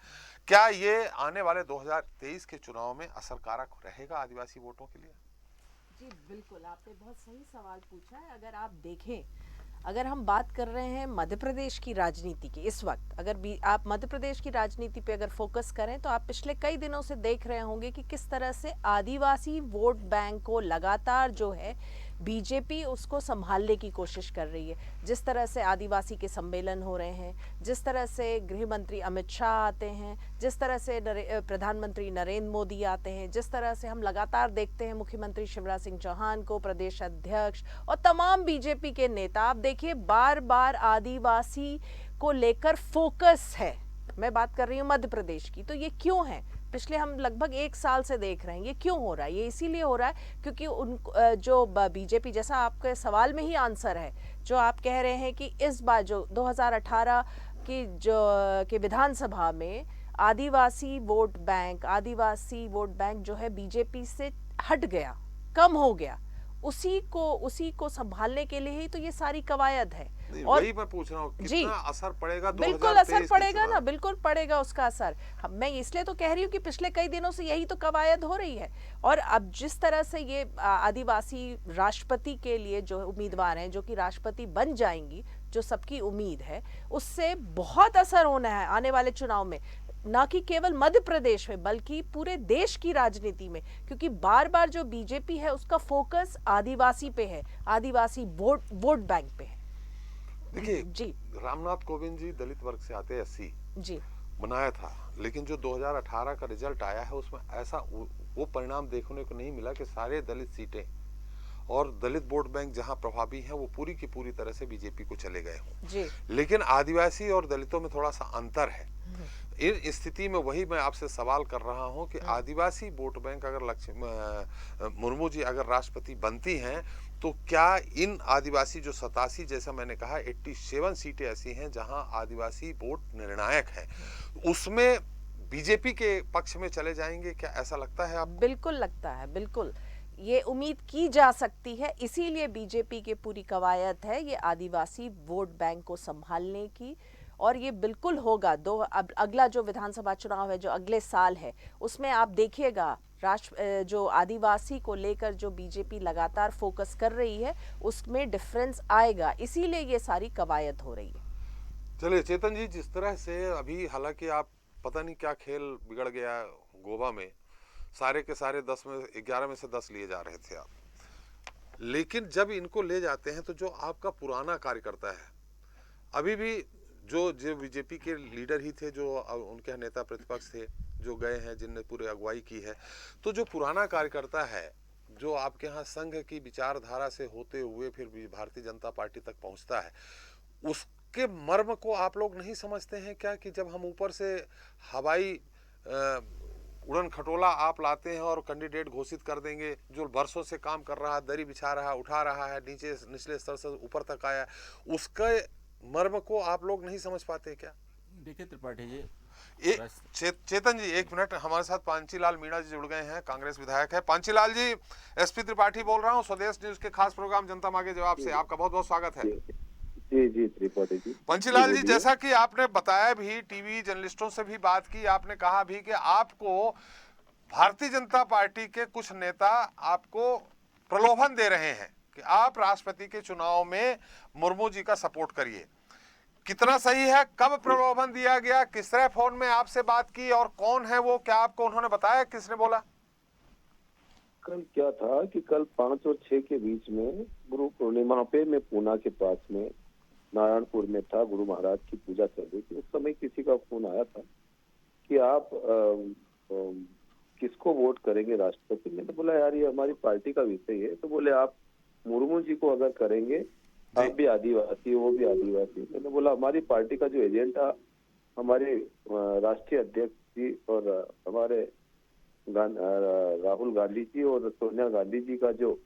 क्या ये आने वाले 2023 के चुनाव में असरकारक रहेगा आदिवासी वोटों के लिए? जी बिल्कुल, आपने बहुत सही सवाल पूछा है। अगर आप देखें, अगर हम बात कर रहे हैं मध्य प्रदेश की राजनीति की इस वक्त, अगर भी आप मध्य प्रदेश की राजनीति पे अगर फोकस करें तो आप पिछले कई दिनों से देख रहे होंगे कि किस तरह से आदिवासी वोट बैंक को लगातार जो है बीजेपी उसको संभालने की कोशिश कर रही है। जिस तरह से आदिवासी के सम्मेलन हो रहे हैं, जिस तरह से गृह मंत्री अमित शाह आते हैं, जिस तरह से प्रधानमंत्री नरेंद्र मोदी आते हैं, जिस तरह से हम लगातार देखते हैं मुख्यमंत्री शिवराज सिंह चौहान को, प्रदेश अध्यक्ष और तमाम बीजेपी के नेता, आप देखिए बार बार आदिवासी को लेकर फोकस है। मैं बात कर रही हूँ मध्य प्रदेश की, तो ये क्यों है? पिछले हम लगभग 1 साल से देख रहे हैं। ये क्यों हो रहा है? ये इसीलिए हो रहा है क्योंकि जो बीजेपी, जैसा आपके सवाल में ही आंसर है, जो आप कह रहे हैं कि इस बार जो 2018 की के विधानसभा में आदिवासी वोट बैंक जो है बीजेपी से हट गया, कम हो गया। उसी को संभालने के लिए ही तो ये सारी कवायद है। और वही मैं पूछ रहा हूँ, कितना असर पड़ेगा 2023 बिल्कुल असर पड़ेगा ना, बिल्कुल पड़ेगा उसका असर। मैं इसलिए तो कह रही हूँ कि पिछले कई दिनों से यही तो कवायद हो रही है। और अब जिस तरह से ये आदिवासी राष्ट्रपति के लिए जो उम्मीदवार हैं, जो कि राष्ट्रपति बन जाएंगी, जो सबकी उम्मीद है, उससे बहुत असर होना है आने वाले चुनाव में, ना कि केवल मध्य प्रदेश में बल्कि पूरे देश की राजनीति में। क्योंकि बार बार जो बीजेपी है उसका फोकस आदिवासी पे है, आदिवासी वोट बैंक पे है। देखिए जी, रामनाथ कोविंद जी दलित वर्ग से आते एससी जी, बनाया था, लेकिन जो 2018 का रिजल्ट आया है उसमें ऐसा वो परिणाम देखने को नहीं मिला कि सारे दलित सीटें और दलित वोट बैंक जहां प्रभावी हैं वो पूरी की पूरी तरह से बीजेपी को चले गए हों। लेकिन आदिवासी और दलितों में थोड़ा सा अंतर है। इन स्थिति में वही मैं आपसे सवाल कर रहा हूं कि आदिवासी वोट बैंक अगर मुर्मू जी अगर राष्ट्रपति बनती हैं तो क्या इन आदिवासी जो 87, जैसा मैंने कहा 87 सीटें ऐसी हैं जहां आदिवासी वोट निर्णायक है, उसमें बीजेपी के पक्ष में चले जाएंगे? क्या ऐसा लगता है आपको? बिल्कुल लगता है, बिल्कुल ये उम्मीद की जा सकती है। इसीलिए बीजेपी की पूरी कवायद है ये आदिवासी वोट बैंक को संभालने की, और ये बिल्कुल होगा। अब अगला जो विधानसभा चुनाव है जो अगले साल है, उसमें आप देखिएगा जो आदिवासी को लेकर जो बीजेपी लगातार फोकस कर रही है उसमें डिफरेंस आएगा। इसीलिए ये सारी कवायद हो रही है। चलिए चेतन जी, जिस तरह से अभी हालांकि आप पता नहीं क्या खेल बिगड़ गया गोवा में, सारे के सारे 11 में से 10 लिए जा रहे थे आप, लेकिन जब इनको ले जाते हैं तो जो आपका पुराना कार्यकर्ता है, अभी भी जो बीजेपी के लीडर ही थे, जो उनके नेता प्रतिपक्ष थे जो गए हैं, जिनने पूरी अगुवाई की है, तो जो पुराना कार्यकर्ता है जो आपके यहाँ संघ की विचारधारा से होते हुए फिर भारतीय जनता पार्टी तक पहुंचता है, उसके मर्म को आप लोग नहीं समझते हैं क्या कि जब हम ऊपर से हवाई उड़न खटोला आप लाते हैं और कैंडिडेट घोषित कर देंगे, जो वर्षों से काम कर रहा है, दरी बिछा रहा है, उठा रहा है, निचले स्तर से ऊपर तक आया, उसके मर्म को आप लोग नहीं समझ पाते क्या? देखिए त्रिपाठी जी, चेतन जी एक मिनट, हमारे साथ पांचीलाल मीणा जी जुड़ गए हैं, कांग्रेस विधायक है। पांचीलाल जी, एसपी त्रिपाठी बोल रहा हूँ, स्वदेश न्यूज के खास प्रोग्राम जनता मांगे जवाब से आपका बहुत बहुत स्वागत है। जी जी त्रिपाठी जी। पंचीलाल जी, जैसा कि आपने बताया भी, टीवी जर्नलिस्टों से भी बात की, आपने कहा भी कि आपको भारतीय जनता पार्टी के कुछ नेता आपको प्रलोभन दे रहे हैं कि आप राष्ट्रपति के चुनाव में मुर्मू जी का सपोर्ट करिए। कितना सही है? कब प्रलोभन दिया गया? किस तरह फोन में आपसे बात की और कौन है वो? क्या आपको उन्होंने बताया? किसने बोला? कल क्या था कि कल 5 और 6 के बीच में गुरु पूर्णिमा पे मैं पूना के पास में नारायणपुर में था, गुरु महाराज की पूजा चल रही थी। उस समय किसी का फोन आया था कि आप किसको वोट करेंगे राष्ट्रपति। मैंने बोला यार ये हमारी पार्टी का विषय है। तो बोले आप मुर्मू जी को अगर करेंगे, आप भी आदिवासी, वो भी आदिवासी। मैंने बोला हमारी पार्टी का जो एजेंडा हमारे राष्ट्रीय अध्यक्ष जी और हमारे राहुल गांधी जी और सोनिया गांधी जी का जो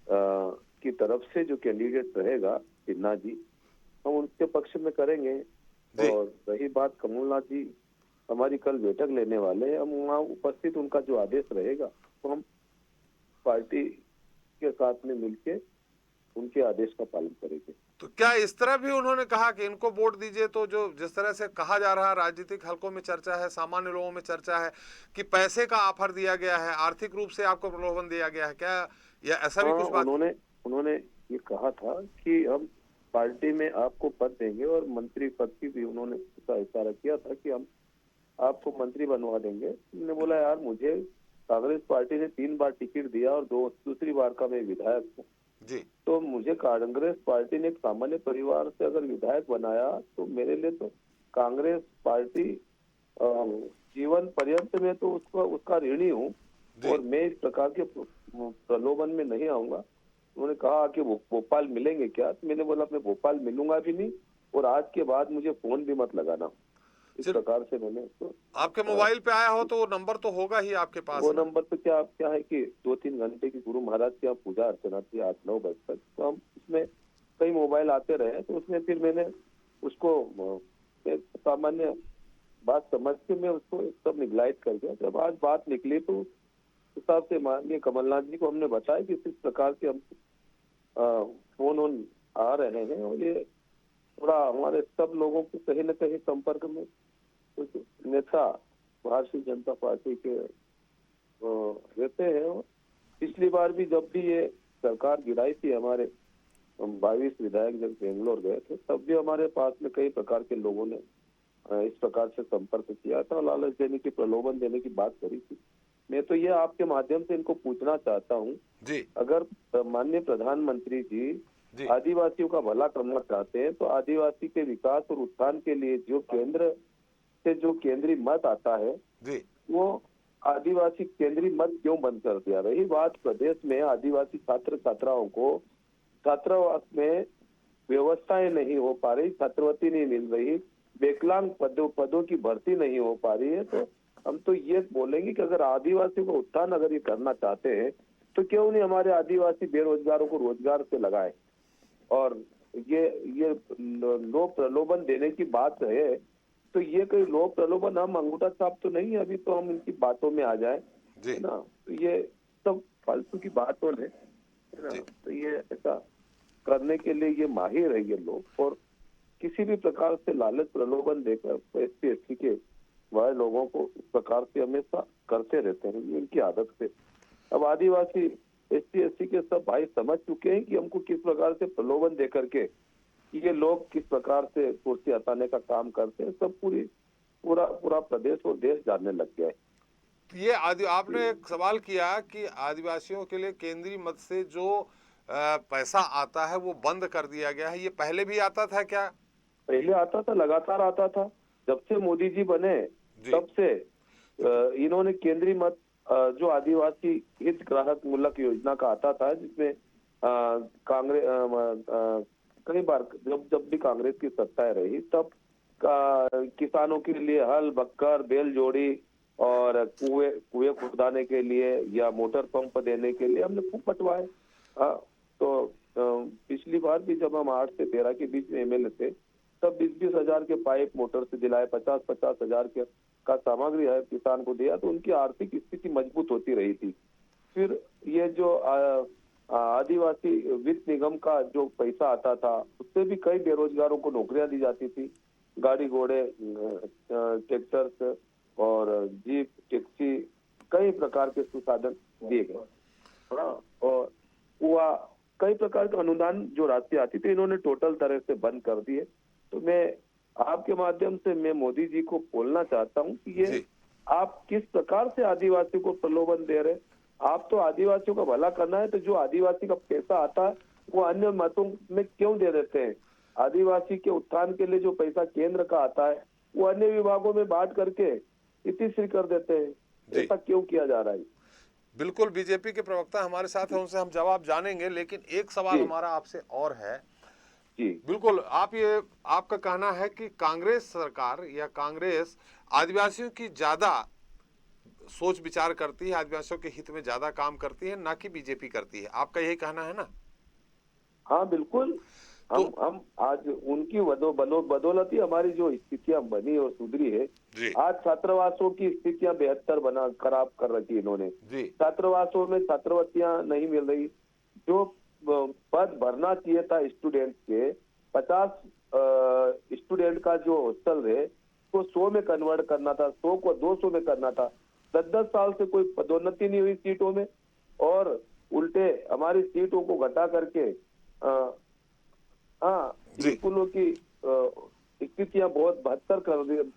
की तरफ से जो कैंडिडेट रहेगा सिन्हा जी, हम उनके पक्ष में करेंगे। और रही बात कमलनाथ जी, हमारी कल बैठक लेने वाले हैं, हम वहाँ उपस्थित, उनका जो आदेश रहेगा तो हम पार्टी के साथ में मिलके उनके आदेश का पालन करेंगे। तो क्या इस तरह भी उन्होंने कहा कि इनको वोट दीजिए, तो जो जिस तरह से कहा जा रहा है, राजनीतिक हलकों में चर्चा है, सामान्य लोगों में चर्चा है कि पैसे का ऑफर दिया गया है, आर्थिक रूप से आपको प्रलोभन दिया गया है, क्या या ऐसा भी कुछ बात? उन्होंने ये कहा था कि हम पार्टी में आपको पद देंगे और मंत्री पद की भी उन्होंने इशारा किया था कि हम आपको मंत्री बनवा देंगे। मैंने बोला यार मुझे कांग्रेस पार्टी ने 3 बार टिकट दिया और दूसरी बार का मैं विधायक हूँ जी, तो मुझे कांग्रेस पार्टी ने एक सामान्य परिवार से अगर विधायक बनाया तो मेरे लिए तो कांग्रेस पार्टी जीवन पर्यंत में तो उसका ऋणी हूँ और मैं इस प्रकार के प्रलोभन में नहीं आऊंगा। उन्होंने कहा कि भोपाल मिलेंगे क्या? तो मैंने बोला मैं भोपाल मिलूंगा भी नहीं और आज के बाद मुझे फोन भी मत लगाना। इस प्रकार से मैंने तो आपके मोबाइल पे आया हो तो वो नंबर तो होगा ही आपके पास। वो नंबर पे क्या है कि 2-3 घंटे की गुरु महाराज की पूजा अर्चना थी 8-9 बजे तक, तो हम उसमें कई मोबाइल आते रहे, तो उसमें फिर मैंने उसको सामान्य बात समझ के मैं उसको सब निगलाइट कर दिया। जब आज बात निकली तो हिसाब से माननीय कमलनाथ जी को हमने बताया कि इस प्रकार के हम फोन आ रहे हैं, और ये थोड़ा हमारे सब लोगों के कहीं न कहीं संपर्क में कुछ नेता भारतीय जनता पार्टी के रहते हैं। पिछली बार भी जब भी ये सरकार गिराई थी, हमारे 22 विधायक जब बेंगलोर गए थे, तब भी हमारे पास में कई प्रकार के लोगों ने इस प्रकार से संपर्क किया था, लालच देने की, प्रलोभन देने की बात करी थी। मैं तो ये आपके माध्यम से इनको पूछना चाहता हूँ जी, अगर माननीय प्रधानमंत्री जी आदिवासियों का भला करना चाहते हैं तो आदिवासी के विकास और उत्थान के लिए जो केंद्र से जो केंद्रीय मत आता है जी, वो आदिवासी केंद्रीय मत क्यों बंद कर दिया? रही बात प्रदेश में आदिवासी छात्र छात्राओं को छात्रावास में व्यवस्थाएं नहीं हो पा रही, छात्रवृत्ति नहीं मिल रही, विकलांग पदों की भर्ती नहीं हो पा रही है, तो हम तो ये बोलेंगे कि अगर आदिवासियों का उत्थान अगर ये करना चाहते हैं तो क्यों नहीं हमारे आदिवासी बेरोजगारों को रोजगार से लगाए। और ये लोग प्रलोभन देने की बात है तो ये कोई लोग प्रलोभन, हम अंगूठा छाप तो नहीं है अभी, तो हम इनकी बातों में आ जाए जी, ना, तो ये सब फालतू की बातों है ना। तो ये ऐसा करने के लिए ये माहिर है ये लोग, और किसी भी प्रकार से लालच प्रलोभन देकर एससी के वह लोगों को इस प्रकार से हमेशा करते रहते हैं, ये इनकी आदत से। अब आदिवासी एससी के सब भाई समझ चुके हैं कि हमको किस प्रकार से प्रलोभन दे करके ये लोग किस प्रकार से कुर्सी हटाने का काम करते हैं, सब पूरा प्रदेश और देश जानने लग गया है। ये आपने एक सवाल किया कि आदिवासियों के लिए केंद्रीय मद से जो पैसा आता है वो बंद कर दिया गया है, ये पहले भी आता था क्या? पहले आता था, लगातार आता था। जब से मोदी जी बने तब से इन्होंने केंद्रीय मद जो आदिवासी हित ग्राहक मूलक योजना का आता था, जिसमें कांग्रेस कई बार जब भी कांग्रेस की सत्ताएं रही तब किसानों के लिए हल, बक्कर, बैल जोड़ी और कुएं खुदाने के लिए या मोटर पंप देने के लिए हमने खूब बंटवाए। तो पिछली बार भी जब हम 8 से 13 के बीच में एमएलए थे तब 20-20 हजार के पाइप मोटर से दिलाए, 50-50 हजार के का सामग्री है किसान को दिया, तो उनकी आर्थिक स्थिति मजबूत होती रही थी। फिर ये जो आदिवासी वित्त निगम का जो पैसा आता था उससे भी कई बेरोजगारों को नौकरियां दी जाती थी, गाड़ी घोड़े, ट्रैक्टर्स और जीप, टैक्सी, कई प्रकार के संसाधन दिए गए। और हुआ कई प्रकार के अनुदान जो राशि आती थी इन्होंने टोटल तरह से बंद कर दिए। तो मैं आपके माध्यम से मैं मोदी जी को बोलना चाहता हूं कि ये आप किस प्रकार से आदिवासियों को प्रलोभन दे रहे हैं। आप तो आदिवासियों का भला करना है तो जो आदिवासी का पैसा आता है वो अन्य मतों में क्यों दे देते हैं? आदिवासी के उत्थान के लिए जो पैसा केंद्र का आता है वो अन्य विभागों में बांट करके इतिश्री कर देते हैं, ऐसा क्यों किया जा रहा है? बिल्कुल, बीजेपी के प्रवक्ता हमारे साथ हैं, उनसे हम जवाब जानेंगे, लेकिन एक सवाल हमारा आपसे और है। जी बिल्कुल, आपका कहना है कि कांग्रेस सरकार या कांग्रेस आदिवासियों की ज्यादा सोच विचार करती है, आदिवासियों के हित में ज्यादा काम करती है, ना कि बीजेपी करती है, आपका यही कहना है ना? हाँ बिल्कुल, हम आज उनकी बदौलत ही हमारी जो स्थितियां बनी और सुधरी है। आज छात्रावासों की स्थितियां बेहतर बना खराब कर रखी इन्होंने। छात्रावासों में छात्रवृत्तियां नहीं मिल रही, जो पद भरना चाहिए था स्टूडेंट के, 50 स्टूडेंट का जो हॉस्टल है तो 100 में कन्वर्ट करना था, 100 को 200 में करना था। 10-10 साल से कोई पदोन्नति नहीं हुई सीटों में, और उल्टे हमारी सीटों को घटा करके स्कूलों की स्थितियां बहुत बदतर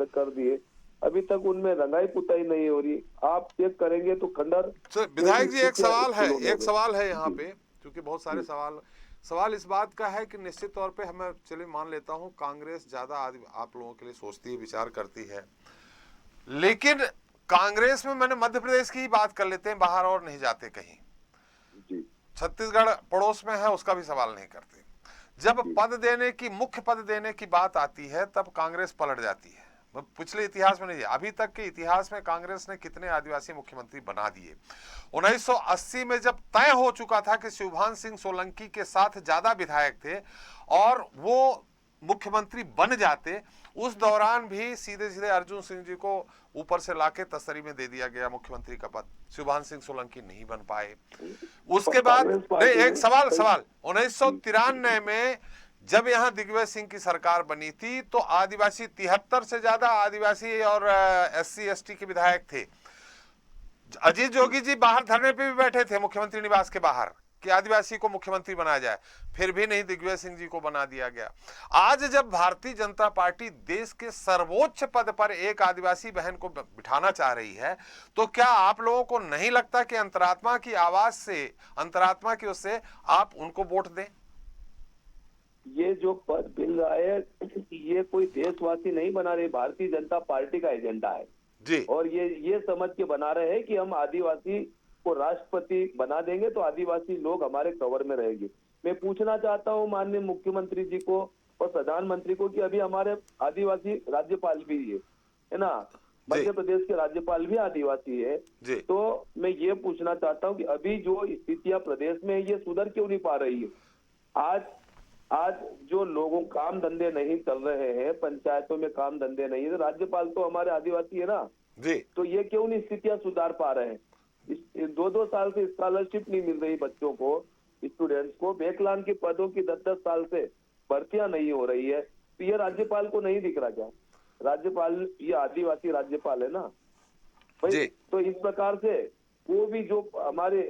कर दिए। अभी तक उनमें रंगाई पुताई नहीं हो रही। आप चेक करेंगे तो खंडर। विधायक जी, एक सवाल है यहाँ पे, क्योंकि बहुत सारे सवाल इस बात का है कि निश्चित तौर पे हमें, चलिए मान लेता हूँ कांग्रेस ज्यादा आप लोगों के लिए सोचती है, विचार करती है, लेकिन कांग्रेस में मैंने मध्य प्रदेश की ही बात कर लेते हैं, बाहर और नहीं जाते कहीं। छत्तीसगढ़ पड़ोस में है, उसका भी सवाल नहीं करते। जब मुख्य पद देने की बात आती है तब कांग्रेस पलट जाती है। पिछले इतिहास में नहीं है, अभी तक के इतिहास में कांग्रेस ने कितने आदिवासी मुख्यमंत्री बना दिए। 1980 में जब तय हो चुका था कि शिवभान सिंह सोलंकी के साथ ज्यादा विधायक थे और वो मुख्यमंत्री बन जाते, उस दौरान भी सीधे सीधे अर्जुन सिंह जी को ऊपर से लाके तस्तरी में दे दिया गया मुख्यमंत्री का पद। शिवभान सिंह सोलंकी नहीं बन पाए। उसके बाद एक सवाल 1993 में जब यहाँ दिग्विजय सिंह की सरकार बनी थी तो आदिवासी 73 से ज्यादा आदिवासी और SC ST के विधायक थे। अजीत जोगी जी बाहर धरने पे भी बैठे थे मुख्यमंत्री निवास के बाहर कि आदिवासी को मुख्यमंत्री बनाया जाए, फिर भी नहीं, दिग्विजय सिंह जी को बना दिया गया। आज जब भारतीय जनता पार्टी देश के सर्वोच्च पद पर एक आदिवासी बहन को बिठाना चाह रही है, तो क्या आप लोगों को नहीं लगता कि अंतरात्मा की आवाज से, अंतरात्मा की उससे आप उनको वोट दें? ये जो पद मिल रहा है ये कोई देशवासी नहीं बना रहे, भारतीय जनता पार्टी का एजेंडा है जी। और ये समझ के बना रहे हैं कि हम आदिवासी को राष्ट्रपति बना देंगे तो आदिवासी लोग हमारे कवर में रहेंगे। मैं पूछना चाहता हूं माननीय मुख्यमंत्री जी को और प्रधानमंत्री को कि अभी हमारे आदिवासी राज्यपाल भी है ना, मध्य प्रदेश के राज्यपाल भी आदिवासी है, तो मैं ये पूछना चाहता हूं कि अभी जो स्थितियां प्रदेश में ये सुधर क्यों नहीं पा रही है? आज जो लोगों काम धंधे नहीं चल रहे हैं, पंचायतों में काम धंधे नहीं है, राज्यपाल तो हमारे आदिवासी है ना जी, तो ये क्यों नहीं स्थितियां सुधार पा रहे हैं? 2-2 साल से स्कॉलरशिप नहीं मिल रही बच्चों को, स्टूडेंट्स को, बैकलॉग के पदों की 10-10 साल से भर्तियां नहीं हो रही है, तो ये राज्यपाल को नहीं दिख रहा क्या? राज्यपाल ये आदिवासी राज्यपाल है ना भाई। तो इस प्रकार से वो भी जो हमारे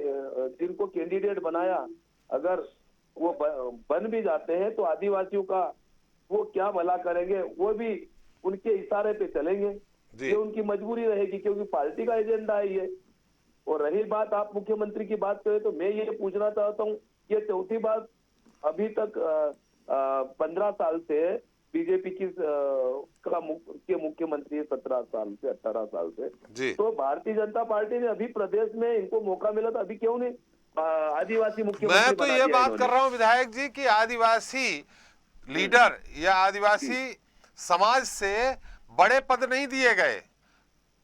जिनको कैंडिडेट बनाया, अगर वो बन भी जाते हैं तो आदिवासियों का वो क्या भला करेंगे? वो भी उनके इशारे पे चलेंगे, ये उनकी मजबूरी रहेगी क्योंकि पार्टी का एजेंडा है ये। और रही बात आप मुख्यमंत्री की बात करें तो मैं ये पूछना चाहता हूँ, ये चौथी बात, अभी तक 15 साल से बीजेपी की मुख्यमंत्री 17 साल से 18 साल से, तो भारतीय जनता पार्टी ने अभी प्रदेश में इनको मौका मिला था, अभी क्यों नहीं आदिवासी मुख्यमंत्री? मैं तो ये बात कर रहा हूं विधायक जी कि आदिवासी लीडर या आदिवासी समाज से बड़े पद नहीं दिए गए,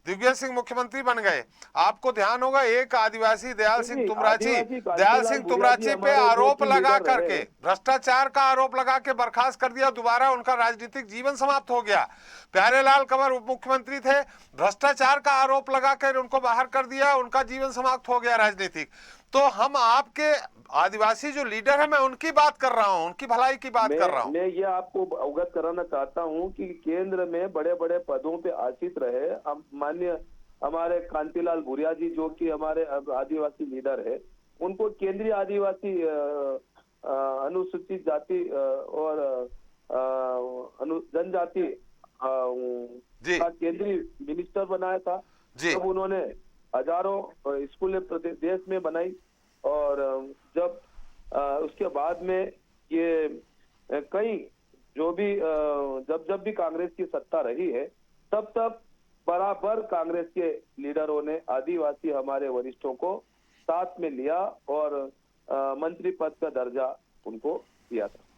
दिग्विजय सिंह मुख्यमंत्री बन गए। आपको ध्यान होगा एक आदिवासी दयाल सिंह तुमराची पे आरोप लगा करके, भ्रष्टाचार का आरोप लगा के बर्खास्त कर दिया, दोबारा उनका राजनीतिक जीवन समाप्त हो गया। प्यारेलाल कंवर उप मुख्यमंत्री थे, भ्रष्टाचार का आरोप लगा कर उनको बाहर कर दिया, उनका जीवन समाप्त हो गया राजनीतिक। तो हम आपके आदिवासी जो लीडर है, मैं उनकी बात कर रहा हूं, उनकी भलाई की बात कर रहा हूं। मैं ये आपको अवगत कराना चाहता हूं कि केंद्र में बड़े बड़े पदों पे आसीत रहे माननीय हमारे कांतिलाल भूरिया जी, जो कि हमारे आदिवासी लीडर है, उनको केंद्रीय आदिवासी अनुसूचित जाति और जनजाति का केंद्रीय मिनिस्टर बनाया था। जब उन्होंने हजारों स्कूलें देश में बनाई और जब उसके बाद में ये कई जो भी जब भी कांग्रेस की सत्ता रही है, तब बराबर कांग्रेस के लीडरों ने आदिवासी हमारे वरिष्ठों को साथ में लिया और मंत्री पद का दर्जा उनको दिया था।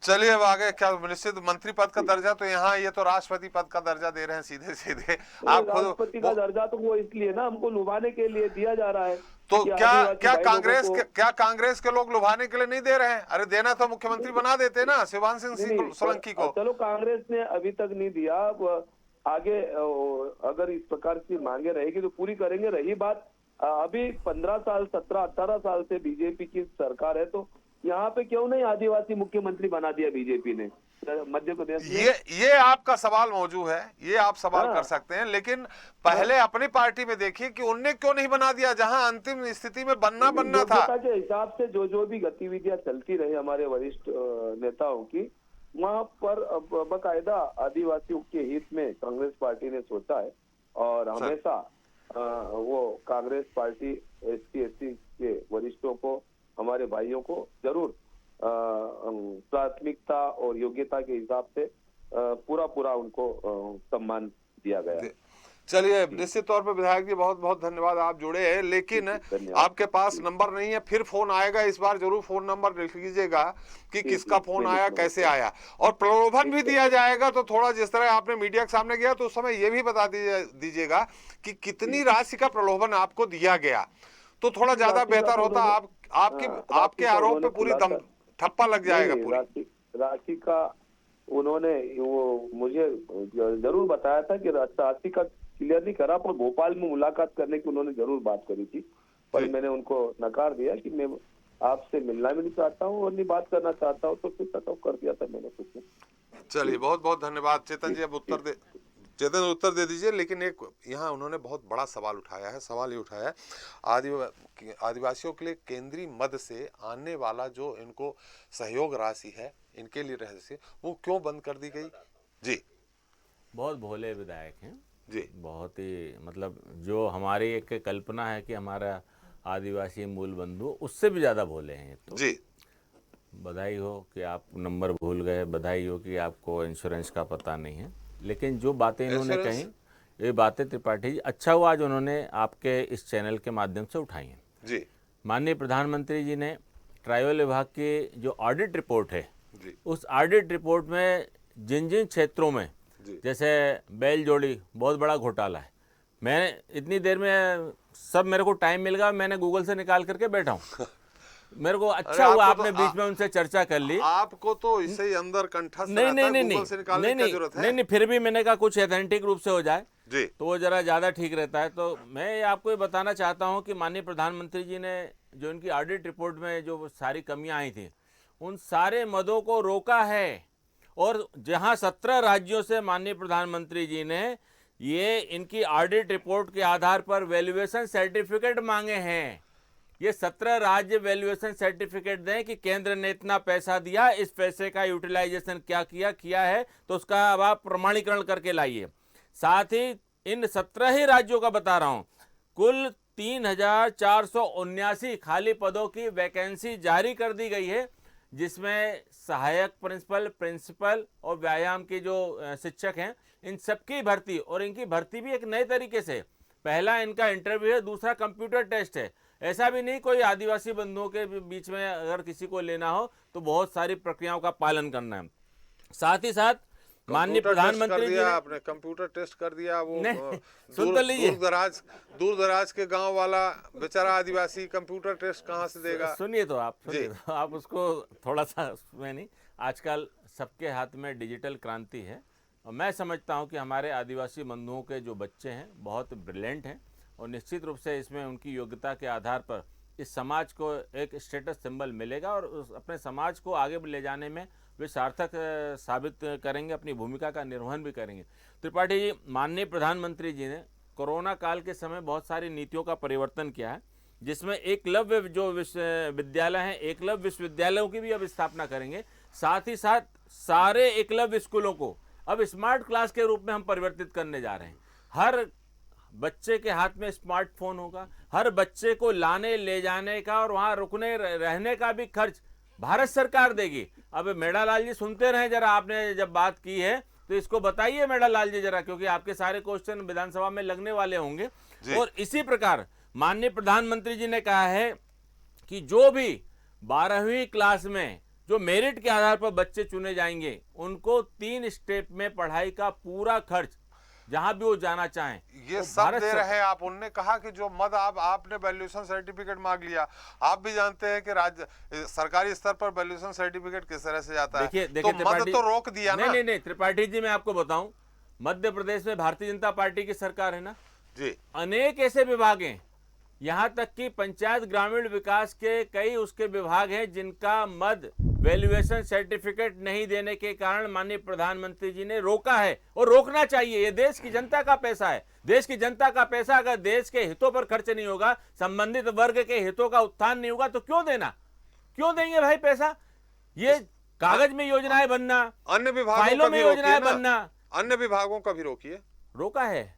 चलिए अब आगे क्या निश्चित मंत्री पद का दर्जा, तो यहाँ ये तो राष्ट्रपति पद का दर्जा दे रहे हैं सीधे सीधे। आप खुद राष्ट्रपति का दर्जा तो वो इसलिए ना हमको लुभाने के लिए दिया जा रहा है। तो क्या कांग्रेस के लोग लुभाने के लिए नहीं दे रहे हैं? अरे देना तो मुख्यमंत्री बना देते ना शिवभान सिंह सोलंकी को। चलो कांग्रेस ने अभी तक नहीं दिया, आगे अगर इस प्रकार की मांगे रहेगी तो पूरी करेंगे। रही बात अभी 15 साल 17-18 साल से बीजेपी की सरकार है, तो यहाँ पे क्यों नहीं आदिवासी मुख्यमंत्री बना दिया बीजेपी ने मध्य प्रदेश में? ये आपका सवाल मौजूद है, ये आप सवाल कर सकते हैं, लेकिन पहले अपनी पार्टी में देखिए कि उनने क्यों नहीं बना दिया जहां अंतिम स्थिति में बनना था। के हिसाब से जो भी गतिविधियां चलती रही हमारे वरिष्ठ नेताओं की, वहां पर बकायदा आदिवासियों के हित में कांग्रेस पार्टी ने सोचा है और हमेशा वो कांग्रेस पार्टी SC/ST के वरिष्ठों को, हमारे भाइयों को जरूर प्राथमिकता और योग्यता के हिसाब से पूरा उनको सम्मान दिया गया। चलिए निश्चित तौर पर विधायक जी बहुत बहुत धन्यवाद, आप जुड़े हैं, लेकिन आपके पास नंबर नहीं है, फिर फोन आएगा, इस बार जरूर फोन नंबर लिख लीजिएगा कि किसका फोन आया, कैसे आया, और प्रलोभन भी दिया जाएगा। तो थोड़ा जिस तरह आपने मीडिया के सामने गया तो उस समय ये भी बता दीजिएगा कि कितनी राशि का प्रलोभन आपको दिया गया, तो थोड़ा ज्यादा बेहतर होता। आपके आरोप पे पूरी दम ठप्पा लग जाएगा। पूरी राशि का उन्होंने वो मुझे जरूर बताया था कि 80 का क्लियर नहीं करा, पर भोपाल में मुलाकात करने की उन्होंने जरूर बात करी थी, पर मैंने उनको नकार दिया कि मैं आपसे मिलना भी नहीं चाहता हूँ और नहीं बात करना चाहता हूँ, तो फिर कट ऑफ कर दिया था मैंने कुछ। चलिए, बहुत बहुत धन्यवाद चेतन जी। अब उत्तर दे दीजिए। लेकिन एक यहाँ उन्होंने बहुत बड़ा सवाल उठाया है। सवाल ये उठाया है, आदिवासियों के लिए केंद्रीय मद से आने वाला जो इनको सहयोग राशि है इनके लिए राशि, वो क्यों बंद कर दी गई? जी, बहुत भोले विधायक हैं जी, बहुत ही, मतलब जो हमारी एक कल्पना है कि हमारा आदिवासी मूल बंधु, उससे भी ज़्यादा भोले हैं तो जी। बधाई हो कि आप नंबर भूल गए, बधाई हो कि आपको इंश्योरेंस का पता नहीं है। लेकिन जो बातें इन्होंने कही, ये बातें त्रिपाठी जी, अच्छा हुआ आज उन्होंने आपके इस चैनल के माध्यम से उठाई हैं। जी, माननीय प्रधानमंत्री जी ने ट्राइबल विभाग की जो ऑडिट रिपोर्ट है, जी, उस ऑडिट रिपोर्ट में जिन जिन क्षेत्रों में, जैसे बैल जोड़ी बहुत बड़ा घोटाला है, मैं इतनी देर में सब मेरे को टाइम मिल गया, मैंने गूगल से निकाल करके बैठा हूँ। मेरे को अच्छा हुआ आपने बीच में उनसे चर्चा कर ली। आपको तो इससे ही अंदर कंठस्थ नहीं रहता है, नहीं गूगल से निकालने की क्या जरूरत है? नहीं, फिर भी मैंने कहा कुछ ऑथेंटिक रूप से हो जाए जी, तो वो जरा ज़्यादा ठीक रहता है। तो मैं आपको ये बताना चाहता हूँ कि माननीय प्रधानमंत्री जी ने जो इनकी ऑडिट रिपोर्ट में जो सारी कमियां आई थी, उन सारे मदों को रोका है। और जहां 17 राज्यों से माननीय प्रधानमंत्री जी ने ये इनकी ऑडिट रिपोर्ट के आधार पर वैल्यूएशन सर्टिफिकेट मांगे हैं, ये 17 राज्य वैल्यूएशन सर्टिफिकेट दें कि केंद्र ने इतना पैसा दिया, इस पैसे का यूटिलाइजेशन क्या किया है, तो उसका अब आप प्रमाणीकरण करके लाइए। साथ ही इन 17 ही राज्यों का बता रहा हूं, कुल 3,479 खाली पदों की वैकेंसी जारी कर दी गई है, जिसमें सहायक प्रिंसिपल और व्यायाम के जो शिक्षक हैं, इन सबकी भर्ती, और इनकी भर्ती भी एक नए तरीके से, पहला इनका इंटरव्यू है, दूसरा कंप्यूटर टेस्ट है। ऐसा भी नहीं कोई आदिवासी बंधुओं के बीच में अगर किसी को लेना हो तो बहुत सारी प्रक्रियाओं का पालन करना है। साथ ही साथ माननीय प्रधानमंत्री जी ने आपने कंप्यूटर टेस्ट कर दिया, वो सुन तो लीजिए, दूर दराज के गांव वाला बेचारा आदिवासी कंप्यूटर टेस्ट कहां से देगा? सुनिए तो आप उसको थोड़ा सा उसमें नहीं, आजकल सबके हाथ में डिजिटल क्रांति है, और मैं समझता हूं कि हमारे आदिवासी बंधुओं के जो बच्चे हैं बहुत ब्रिलियंट हैं, और निश्चित रूप से इसमें उनकी योग्यता के आधार पर इस समाज को एक स्टेटस सिंबल मिलेगा, और अपने समाज को आगे ले जाने में वे सार्थक साबित करेंगे, अपनी भूमिका का निर्वहन भी करेंगे। त्रिपाठी जी, माननीय प्रधानमंत्री जी ने कोरोना काल के समय बहुत सारी नीतियों का परिवर्तन किया है, जिसमें एकलव्य जो विश्वविद्यालय हैं, एकलव्य विश्वविद्यालयों की भी अब स्थापना करेंगे। साथ ही साथ सारे एकलव्य स्कूलों को अब स्मार्ट क्लास के रूप में हम परिवर्तित करने जा रहे हैं। हर बच्चे के हाथ में स्मार्टफोन होगा, हर बच्चे को लाने ले जाने का और वहां रुकने रहने का भी खर्च भारत सरकार देगी। अब मेड़ालाल जी सुनते रहे जरा, आपने जब बात की है तो इसको बताइए मेड़ालाल जी जरा, क्योंकि आपके सारे क्वेश्चन विधानसभा में लगने वाले होंगे। और इसी प्रकार माननीय प्रधानमंत्री जी ने कहा है कि जो भी 12वीं क्लास में जो मेरिट के आधार पर बच्चे चुने जाएंगे, उनको 3 स्टेप में पढ़ाई का पूरा खर्च जहां भी वो जाना चाहें ये तो सब दे रहे हैं आप। उनने कहा कि जो मद आपने वैल्यूएशन सर्टिफिकेट मांग लिया, आप भी जानते हैं कि राज्य सरकारी स्तर पर वैल्यूएशन सर्टिफिकेट किस तरह से जाता है, तो मद तो रोक दिया ना। नहीं त्रिपाठी जी, मैं आपको बताऊं, मध्य प्रदेश में भारतीय जनता पार्टी की सरकार है ना जी, अनेक ऐसे विभाग हैं, यहां तक कि पंचायत ग्रामीण विकास के कई उसके विभाग हैं जिनका मद वैल्यूएशन सर्टिफिकेट नहीं देने के कारण माननीय प्रधानमंत्री जी ने रोका है, और रोकना चाहिए। ये देश की जनता का पैसा है। देश की जनता का पैसा अगर देश के हितों पर खर्च नहीं होगा, संबंधित वर्ग के हितों का उत्थान नहीं होगा, तो क्यों देना, क्यों देंगे भाई पैसा? ये कागज में योजनाएं बनना, अन्य विभागों फाइलों में योजनाएं बनना, अन्य विभागों का भी रोकिए। रोका है,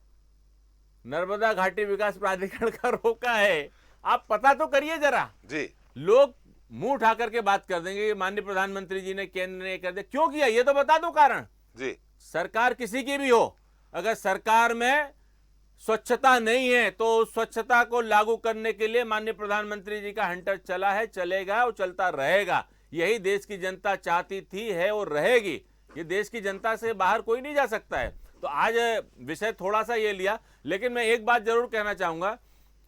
नर्मदा घाटी विकास प्राधिकरण का रोका है। आप पता तो करिए जरा जी। लोग मुंह उठा करके बात कर देंगे कि माननीय प्रधानमंत्री जी ने, केंद्र ने कर दिया, क्यों किया ये तो बता दो कारण जी। सरकार किसी की भी हो, अगर सरकार में स्वच्छता नहीं है तो स्वच्छता को लागू करने के लिए माननीय प्रधानमंत्री जी का हंटर चला है, चलेगा और चलता रहेगा। यही देश की जनता चाहती थी, है और रहेगी। ये देश की जनता से बाहर कोई नहीं जा सकता है। तो आज विषय थोड़ा सा ये लिया, लेकिन मैं एक बात जरूर कहना चाहूंगा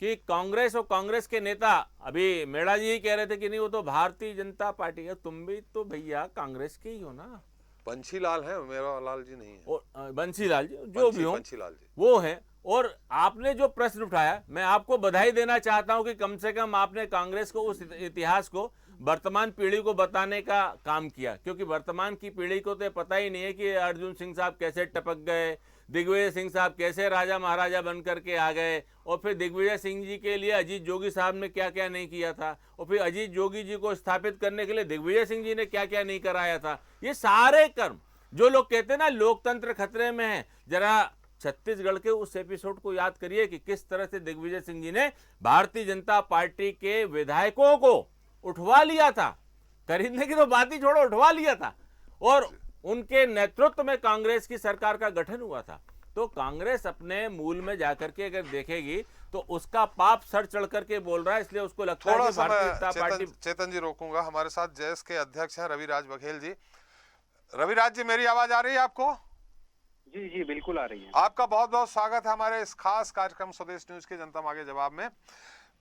कि कांग्रेस और कांग्रेस के नेता, अभी मेड़ा जी ही कह रहे थे कि नहीं वो तो भारतीय जनता पार्टी है, तुम भी तो भैया कांग्रेस के ही हो ना, बंशीलाल है, मेरा लाल जी नहीं है। और बंसीलाल जी जो भी हो, बंशीलाल जी वो है। और आपने जो प्रश्न उठाया, मैं आपको बधाई देना चाहता हूं कि कम से कम आपने कांग्रेस को उस इतिहास को वर्तमान पीढ़ी को बताने का काम किया, क्योंकि वर्तमान की पीढ़ी को तो पता ही नहीं है कि अर्जुन सिंह साहब कैसे टपक गए, दिग्विजय सिंह साहब कैसे राजा महाराजा बन करके आ गए, और फिर दिग्विजय सिंह जी के लिए अजीत जोगी साहब ने क्या क्या नहीं किया था, और फिर अजीत जोगी जी को स्थापित करने के लिए दिग्विजय सिंह जी ने क्या क्या नहीं कराया था। ये सारे कर्म, जो लोग कहते हैं ना लोकतंत्र खतरे में है, जरा छत्तीसगढ़ के उस एपिसोड को याद करिए कि किस तरह से दिग्विजय सिंह जी ने भारतीय जनता पार्टी के विधायकों को उठवा लिया था, खरीदने की तो बात ही छोड़ो, उठवा लिया था, और उनके नेतृत्व में कांग्रेस की सरकार का गठन हुआ था। तो कांग्रेस अपने मूल में जाकर के अगर देखेगी तो उसका पाप सर चढ़ करके बोल रहा है, इसलिए उसको लगता है थोड़ा कि भारतीय जनता सा पार्टी। चेतन जी रोकूंगा, हमारे साथ जैस के अध्यक्ष हैं रविराज बघेल जी। रविराज जी, मेरी आवाज आ रही है आपको? जी जी बिल्कुल आ रही है। आपका बहुत बहुत स्वागत है हमारे इस खास कार्यक्रम स्वदेश न्यूज के जनता मांगे जवाब में।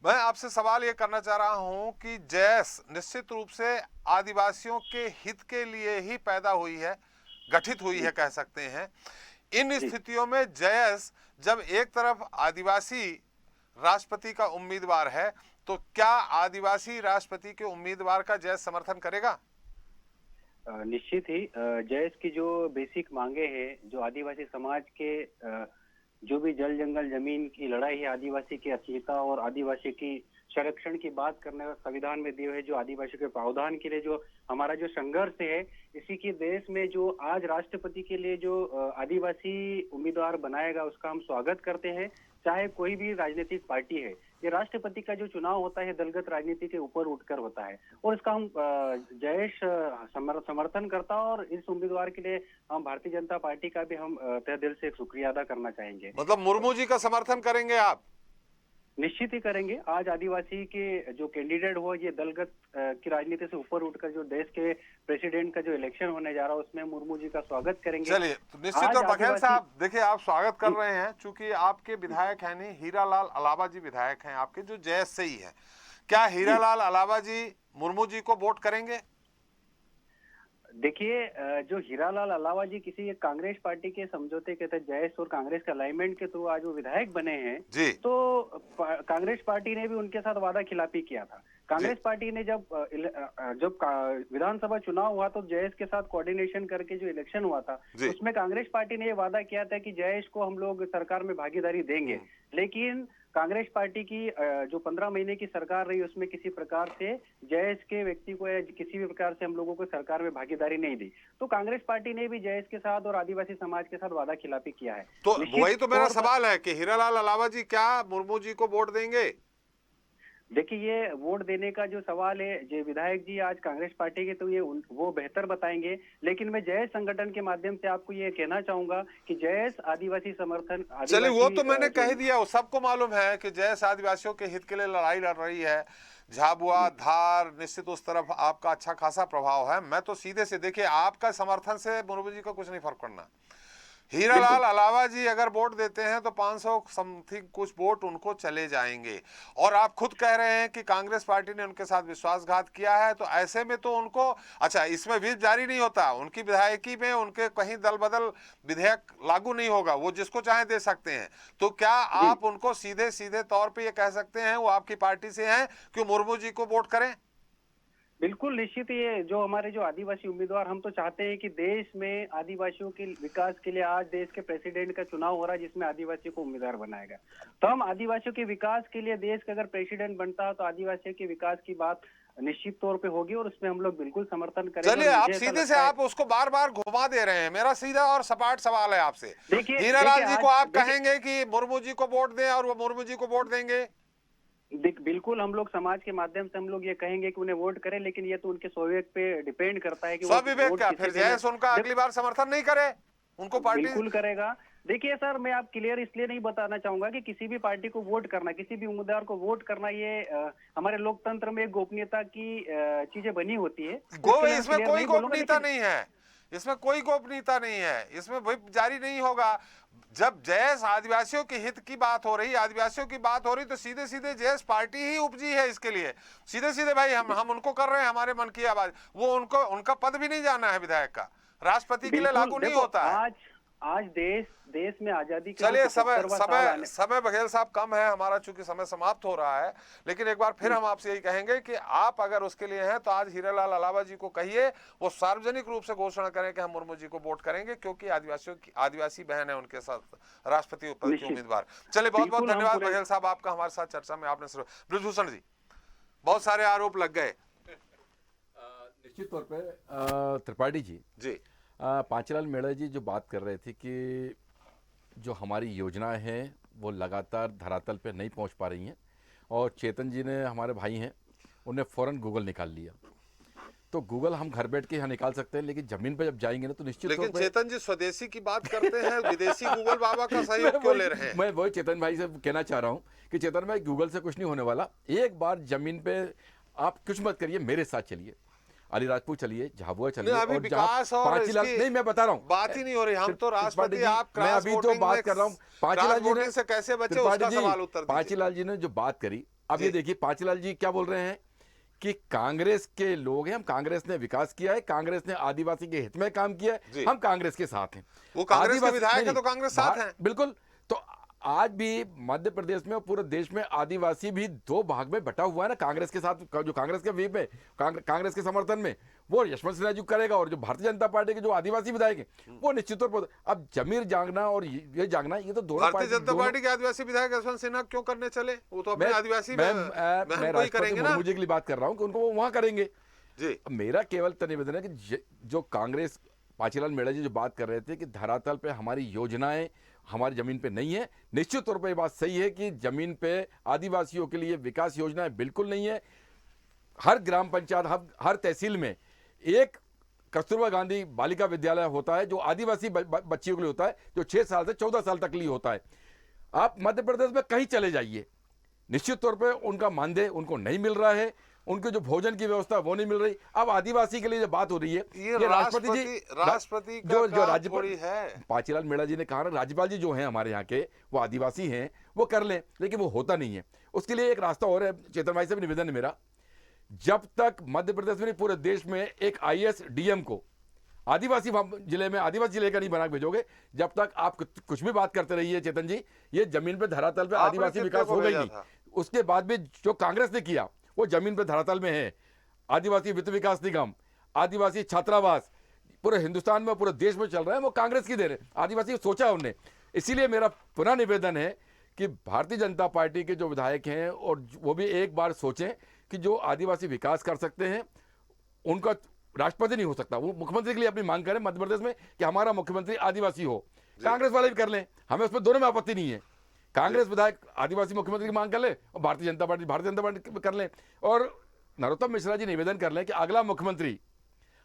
मैं आपसे सवाल ये करना चाह रहा हूं कि जैस निश्चित रूप से आदिवासियों के हित के लिए ही पैदा हुई है, गठित हुई है कह सकते हैं। इन स्थितियों में जैस जब एक तरफ आदिवासी राष्ट्रपति का उम्मीदवार है, तो क्या आदिवासी राष्ट्रपति के उम्मीदवार का जैस समर्थन करेगा? निश्चित ही जैस की जो बेसिक मांगे हैं, जो आदिवासी समाज के जो भी जल जंगल जमीन की लड़ाई है, आदिवासी की अस्मिता और आदिवासी की संरक्षण की बात करने का संविधान में दिए है, जो आदिवासी के प्रावधान के लिए जो हमारा जो संघर्ष है, इसी के देश में जो आज राष्ट्रपति के लिए जो आदिवासी उम्मीदवार बनाएगा उसका हम स्वागत करते हैं, चाहे कोई भी राजनीतिक पार्टी है। ये राष्ट्रपति का जो चुनाव होता है दलगत राजनीति के ऊपर उठकर होता है, और इसका हम जयेश समर्थन करता, और इस उम्मीदवार के लिए हम भारतीय जनता पार्टी का भी हम तहे दिल से शुक्रिया अदा करना चाहेंगे। मतलब मुर्मू जी का समर्थन करेंगे आप? निश्चित ही करेंगे। आज आदिवासी के जो कैंडिडेट हो, ये दलगत की राजनीति से ऊपर उठकर जो देश के प्रेसिडेंट का जो इलेक्शन होने जा रहा है उसमें मुर्मू जी का स्वागत करेंगे। चलिए, तो निश्चित और बघेल साहब, देखिए आप स्वागत कर रहे हैं, चूंकि आपके विधायक है नहीं, हीरालाल अलावा जी विधायक हैं आपके, जो जैस से ही है। क्या हीरालाल अलावा जी मुर्मू जी को वोट करेंगे? देखिए, जो हीरालाल अलावा जी किसी एक कांग्रेस पार्टी के समझौते के तहत जयेश और कांग्रेस के अलाइनमेंट के थ्रू आज वो विधायक बने हैं जी। तो कांग्रेस पार्टी ने भी उनके साथ वादा खिलाफी किया था। कांग्रेस पार्टी ने जब विधानसभा चुनाव हुआ तो जयेश के साथ कोऑर्डिनेशन करके जो इलेक्शन हुआ था उसमें कांग्रेस पार्टी ने ये वादा किया था कि जयेश को हम लोग सरकार में भागीदारी देंगे, लेकिन कांग्रेस पार्टी की जो 15 महीने की सरकार रही उसमें किसी प्रकार से जयेश के व्यक्ति को या किसी भी प्रकार से हम लोगों को सरकार में भागीदारी नहीं दी। तो कांग्रेस पार्टी ने भी जयेश के साथ और आदिवासी समाज के साथ वादा खिलाफी किया है। तो वही तो मेरा सवाल है कि हीरालाल अलावा जी क्या मुर्मू जी को वोट देंगे? देखिए, ये वोट देने का जो सवाल है, जो विधायक जी आज कांग्रेस पार्टी के तो ये वो बेहतर बताएंगे, लेकिन मैं जयेश संगठन के माध्यम से आपको ये कहना चाहूंगा कि जयेश आदिवासी समर्थन। चलिए, वो तो मैंने कह दिया, वो सबको मालूम है कि जयेश आदिवासियों के हित के लिए लड़ाई लड़ रही है। झाबुआ, धार, निश्चित उस तरफ आपका अच्छा खासा प्रभाव है। मैं तो सीधे से, देखिए, आपका समर्थन से मुर्मू जी को कुछ नहीं फर्क पड़ना। हीरालाल अलावा जी अगर वोट देते हैं तो 500 समथिंग कुछ वोट उनको चले जाएंगे, और आप खुद कह रहे हैं कि कांग्रेस पार्टी ने उनके साथ विश्वासघात किया है, तो ऐसे में तो उनको, अच्छा, इसमें व्हिप जारी नहीं होता, उनकी विधायकी में उनके कहीं दल बदल विधेयक लागू नहीं होगा, वो जिसको चाहे दे सकते हैं। तो क्या आप उनको सीधे सीधे तौर पर ये कह सकते हैं, वो आपकी पार्टी से हैं, कि मुर्मू जी को वोट करें? बिल्कुल निश्चित। ये जो हमारे जो आदिवासी उम्मीदवार, हम तो चाहते हैं कि देश में आदिवासियों के विकास के लिए आज देश के प्रेसिडेंट का चुनाव हो रहा है जिसमें आदिवासियों को उम्मीदवार बनाएगा। तो हम आदिवासियों के विकास के लिए, देश का अगर प्रेसिडेंट बनता है तो आदिवासियों के विकास की बात निश्चित तौर पे होगी, और उसमें हम लोग बिल्कुल समर्थन करेंगे। चलिए, आप सीधे से आप उसको बार बार घुमा दे रहे हैं। मेरा सीधा और सपाट सवाल है आपसे, हीरालाल जी को आप कहेंगे कि मुर्मू जी को वोट दें और वो मुर्मू जी को वोट देंगे? बिल्कुल, हम लोग समाज के माध्यम से हम लोग ये कहेंगे कि उन्हें वोट करें, लेकिन ये तो उनके स्वविवेक पे डिपेंड करता है कि स्वविवेक क्या, फिर जयेश उनका अगली बार समर्थन नहीं करे, उनको पार्टी बिल्कुल करेगा। देखिए सर, मैं आप क्लियर इसलिए नहीं बताना चाहूंगा कि किसी भी पार्टी को वोट करना, किसी भी उम्मीदवार को वोट करना, ये हमारे लोकतंत्र में गोपनीयता की चीजें बनी होती है। इसमें कोई गोपनीयता नहीं है, इसमें कोई गोपनीयता नहीं है, इसमें व्हिप जारी नहीं होगा। जब जयेश आदिवासियों के हित की बात हो रही, आदिवासियों की बात हो रही, तो सीधे सीधे जयेश पार्टी ही उपजी है इसके लिए। सीधे सीधे भाई हम उनको कर रहे हैं, हमारे मन की आवाज, वो उनका पद भी नहीं जाना है विधायक का। राष्ट्रपति के लिए बिल्कुल, लागू नहीं देखो, होता है। आज देश में आजादी के चलिए, 75वां साल आने- समय बघेल साहब कम है हमारा, चूंकि समय समाप्त हो रहा है, लेकिन एक बार फिर हम आपसे यही कहेंगे कि आप अगर उसके लिए हैं तो आज हीरालाल अलावा जी को कहिए वो सार्वजनिक रूप से घोषणा करें कि हम मुर्मू जी को वोट करेंगे, क्योंकि आदिवासी बहन है उनके साथ राष्ट्रपति पद की निश्चित। उम्मीदवार। चलिए, बहुत बहुत बिल्कुल, हम धन्यवाद पूरे- बघेल साहब आपका हमारे साथ चर्चा में आपने बृजभूषण जी, बहुत सारे आरोप लग गए। निश्चित तौर पे त्रिपाठी जी पांचीलाल मेड़ा जी जो बात कर रहे थे कि जो हमारी योजनाएं हैं वो लगातार धरातल पे नहीं पहुंच पा रही हैं, और चेतन जी ने, हमारे भाई हैं, उन्हें फ़ौरन गूगल निकाल लिया। तो गूगल हम घर बैठ के यहाँ निकाल सकते हैं, लेकिन जमीन पे जब जाएंगे ना तो निश्चित लेकिन तौर पे चेतन जी स्वदेशी की बात करते हैं, विदेशी गूगल बाबा का सहयोग क्यों ले रहे हैं? मैं वही चेतन भाई से कहना चाह रहा हूँ कि चेतन भाई, गूगल से कुछ नहीं होने वाला। एक बार जमीन पे आप कुछ मत करिए, मेरे साथ चलिए, अलीराजपुर चलिए, झाबुआ चलिए, अभी और विकास और पांचीलाल, इसकी नहीं मैं बता रहा हूँ, बात ही नहीं हो रही। हम तो राष्ट्रपति, आप मैं अभी तो बात कर रहा हूँ पांचीलाल जी ने, से कैसे बचे त्रिपाठी उसका जी, सवाल उत्तर दीजिए। पांचीलाल जी ने जो बात करी, अब ये देखिए पांचीलाल जी क्या बोल रहे हैं कि कांग्रेस के लोग हैं, हम, कांग्रेस ने विकास किया है, कांग्रेस ने आदिवासी के हित में काम किया है, हम कांग्रेस के साथ हैं। वो कांग्रेस के आदिवासी- विधायक है नहीं, तो कांग्रेस साथ भा- हैं। बिल्कुल। तो आज भी मध्य प्रदेश में और पूरे देश में आदिवासी भी दो भाग में बटा हुआ है ना, कांग्रेस के साथ, जो कांग्रेस के वीप में, कांग्रेस के समर्थन में वो यशवंत सिन्हा जी करेगा, और जो भारतीय जनता पार्टी के जो आदिवासी विधायक हैं वो निश्चित तौर पर, अब जमीर जागना और ये जागना, ये तो दोनों भारतीय जनता पार्टी के आदिवासी विधायक यशवंत सिन्हा क्यों करने चले? वो तो अपने आदिवासी मैं बहन को ही करेंगे राष्ट्रपति ना। मुर्मू जी की बात कर रहा हूँ कि उनको वो वहां करेंगे जी। मेरा केवल निवेदन है कि जो कांग्रेस, पांचीलाल मेड़ा जी जो बात कर रहे थे कि धरातल पे हमारी योजनाएं हमारी जमीन पे नहीं है, निश्चित तौर पे ये बात सही है कि जमीन पे आदिवासियों के लिए विकास योजनाएं बिल्कुल नहीं है। हर ग्राम पंचायत, हर तहसील में एक कस्तूरबा गांधी बालिका विद्यालय होता है जो आदिवासी बच्चियों के लिए होता है, जो 6 साल से 14 साल तक के लिए होता है। आप मध्य प्रदेश में कहीं चले जाइए, निश्चित तौर पे उनका मानदेय उनको नहीं मिल रहा है, उनके जो भोजन की व्यवस्था वो नहीं मिल रही। अब आदिवासी के लिए जो बात हो रही है, ये राष्ट्रपति जो का राज्यपाल है, पांचीलाल मेड़ा जी ने कहा ना, राज्यपाल जी जो हैं हमारे यहाँ के, वो आदिवासी हैं, वो कर लें, लेकिन वो होता नहीं है। उसके लिए एक रास्ता और है, चेतन भाई से भी निवेदन है मेरा, जब तक मध्य प्रदेश में नहीं पूरे देश में एक IAS DM को आदिवासी जिले में, आदिवासी जिले का नहीं बना भेजोगे, जब तक आप कुछ भी बात करते रहिए चेतन जी, ये जमीन पे धरातल पे आदिवासी विकास हो गई नहीं। उसके बाद भी जो कांग्रेस ने किया वो जमीन पे धरातल में है। आदिवासी वित्त विकास निगम, आदिवासी छात्रावास पूरे हिंदुस्तान में, पूरे देश में चल रहा है, वो कांग्रेस की देन है, आदिवासी सोचा उनने। इसीलिए मेरा पुनः निवेदन है कि भारतीय जनता पार्टी के जो विधायक हैं, और वो भी एक बार सोचें कि जो आदिवासी विकास कर सकते हैं उनका राष्ट्रपति नहीं हो सकता, वो मुख्यमंत्री के लिए अपनी मांग करें मध्य प्रदेश में कि हमारा मुख्यमंत्री आदिवासी हो। कांग्रेस वाले भी कर लें, हमें उसमें दोनों में आपत्ति नहीं है। कांग्रेस विधायक आदिवासी मुख्यमंत्री की मांग कर ले, और भारतीय जनता पार्टी कर लें। और नरोत्तम मिश्रा जी निवेदन कर लें कि अगला मुख्यमंत्री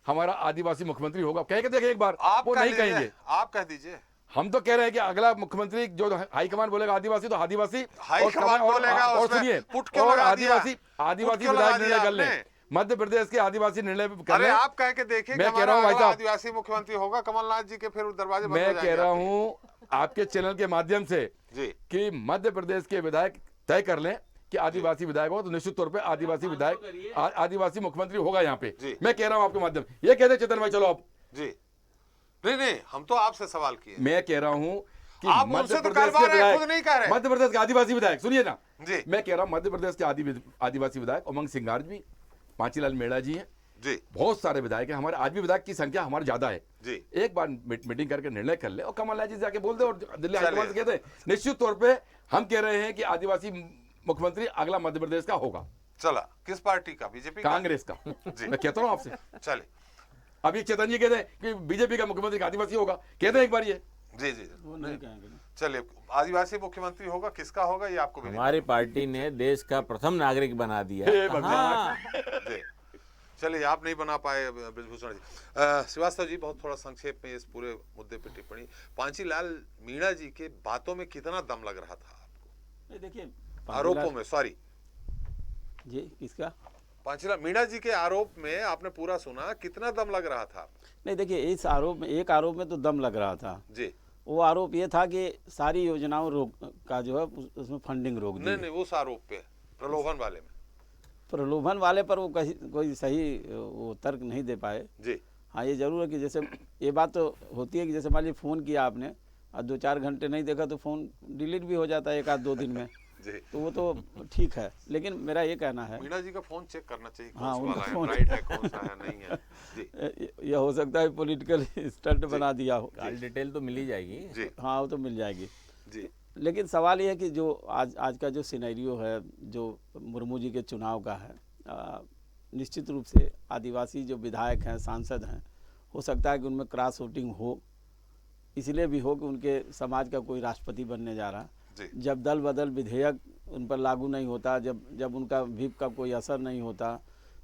हमारा आदिवासी मुख्यमंत्री होगा। कह के देखें एक बार, वो नहीं कहेंगे, आप कह दीजिए। हम तो कह रहे हैं कि अगला मुख्यमंत्री जो हाईकमान बोलेगा आदिवासी, तो आदिवासी हाईकमान बोलेगा, और सुनिए, और आदिवासी विधायक निर्णय कर लें, मध्य प्रदेश के आदिवासी निर्णय कर अरे लें। आप कह के देखिए, मैं कह रहा हूं भाई साहब, आदिवासी मुख्यमंत्री होगा, कमलनाथ जी के फिर दरवाजे बंद हो मैं जाएंगे। कह रहा हूं आपके चैनल के माध्यम से जी कि मध्य प्रदेश के विधायक तय कर लें कि आदिवासी विधायक हो, तो निश्चित तौर पे आदिवासी विधायक, आदिवासी मुख्यमंत्री होगा यहाँ पे। मैं कह रहा हूं आपके माध्यम, ये कहते चेतन भाई, चलो आप जी। नहीं, हम तो आपसे सवाल किए। मैं कह रहा हूं कि आप मध्य तो प्रदेश के खुद नहीं कह रहे। मध्य प्रदेश के आदिवासी विधायक, सुनिए ना जी, मैं कह रहा हूं मध्य प्रदेश के आदिवासी विधायक उमंग सिंगार जी, पांचीलाल मेड़ा जी हैं जी, बहुत सारे विधायक हैं हमारे, आज भी विधायक की संख्या हमारी ज्यादा है जी। एक बार मीटिंग करके निर्णय कर ले, और कमलनाथ जी जाके बोल दे, और दिल्ली हाईकमान से कहते हैं निश्चित तौर पे हम कह रहे हैं कि आदिवासी मुख्यमंत्री अगला मध्य प्रदेश का होगा। चला, किस पार्टी का? बीजेपी, कांग्रेस का। मैं कहता हूँ आपसे, चले अभी चेतन जी कहते हैं कि बीजेपी का मुख्यमंत्री आदिवासी होगा, कहते हैं एक बार ये। जी, वो नहीं कहेंगे। चलिए, आदिवासी मुख्यमंत्री होगा, किसका होगा ये आपको भी हमारी पार्टी ने देश का प्रथम नागरिक बना दिया। हाँ। चलिए, आप नहीं बना पाए बृजभूषण जी। श्रीवास्तव जी, बहुत थोड़ा संक्षेप में इस पूरे मुद्दे पे टिप्पणी। पांचीलाल मीणा जी के बातों में कितना दम लग रहा था आपको? देखिए, आरोपों में, सॉरी जी, किसका? पांचीलाल मीणा जी के आरोप में आपने पूरा सुना, कितना दम लग रहा था? नहीं, देखिए, इस आरोप में, एक आरोप में तो दम लग रहा था जी। वो आरोप ये था कि सारी योजनाओं का जो है उसमें फंडिंग रोक दी। नहीं, उस आरोप पे, प्रलोभन वाले में, प्रलोभन वाले पर वो कोई सही वो तर्क नहीं दे पाए जी। हाँ ये जरूर है कि जैसे ये बात तो होती है कि जैसे मान लीजिए फ़ोन किया आपने और 2-4 घंटे नहीं देखा तो फ़ोन डिलीट भी हो जाता है 1-2 दिन में। जी। तो वो तो ठीक है, लेकिन मेरा ये कहना है, मीणा जी का फोन चेक करना चाहिए, हाँ, कौन सा उनका वाला है, फोन- राइट है, कौन सा है, नहीं है। जी यह हो सकता है पॉलिटिकल स्टंट बना दिया हो। कॉल डिटेल तो मिल ही जाएगी। जी हाँ वो तो मिल जाएगी। जी लेकिन सवाल ये है कि जो आज का जो सिनेरियो है जो मुर्मू जी के चुनाव का है, निश्चित रूप से आदिवासी जो विधायक हैं, सांसद हैं, हो सकता है कि उनमें क्रॉस वोटिंग हो, इसलिए भी हो कि उनके समाज का कोई राष्ट्रपति बनने जा रहा। जी जब दल बदल विधेयक उन पर लागू नहीं होता, जब उनका व्हिप का कोई असर नहीं होता,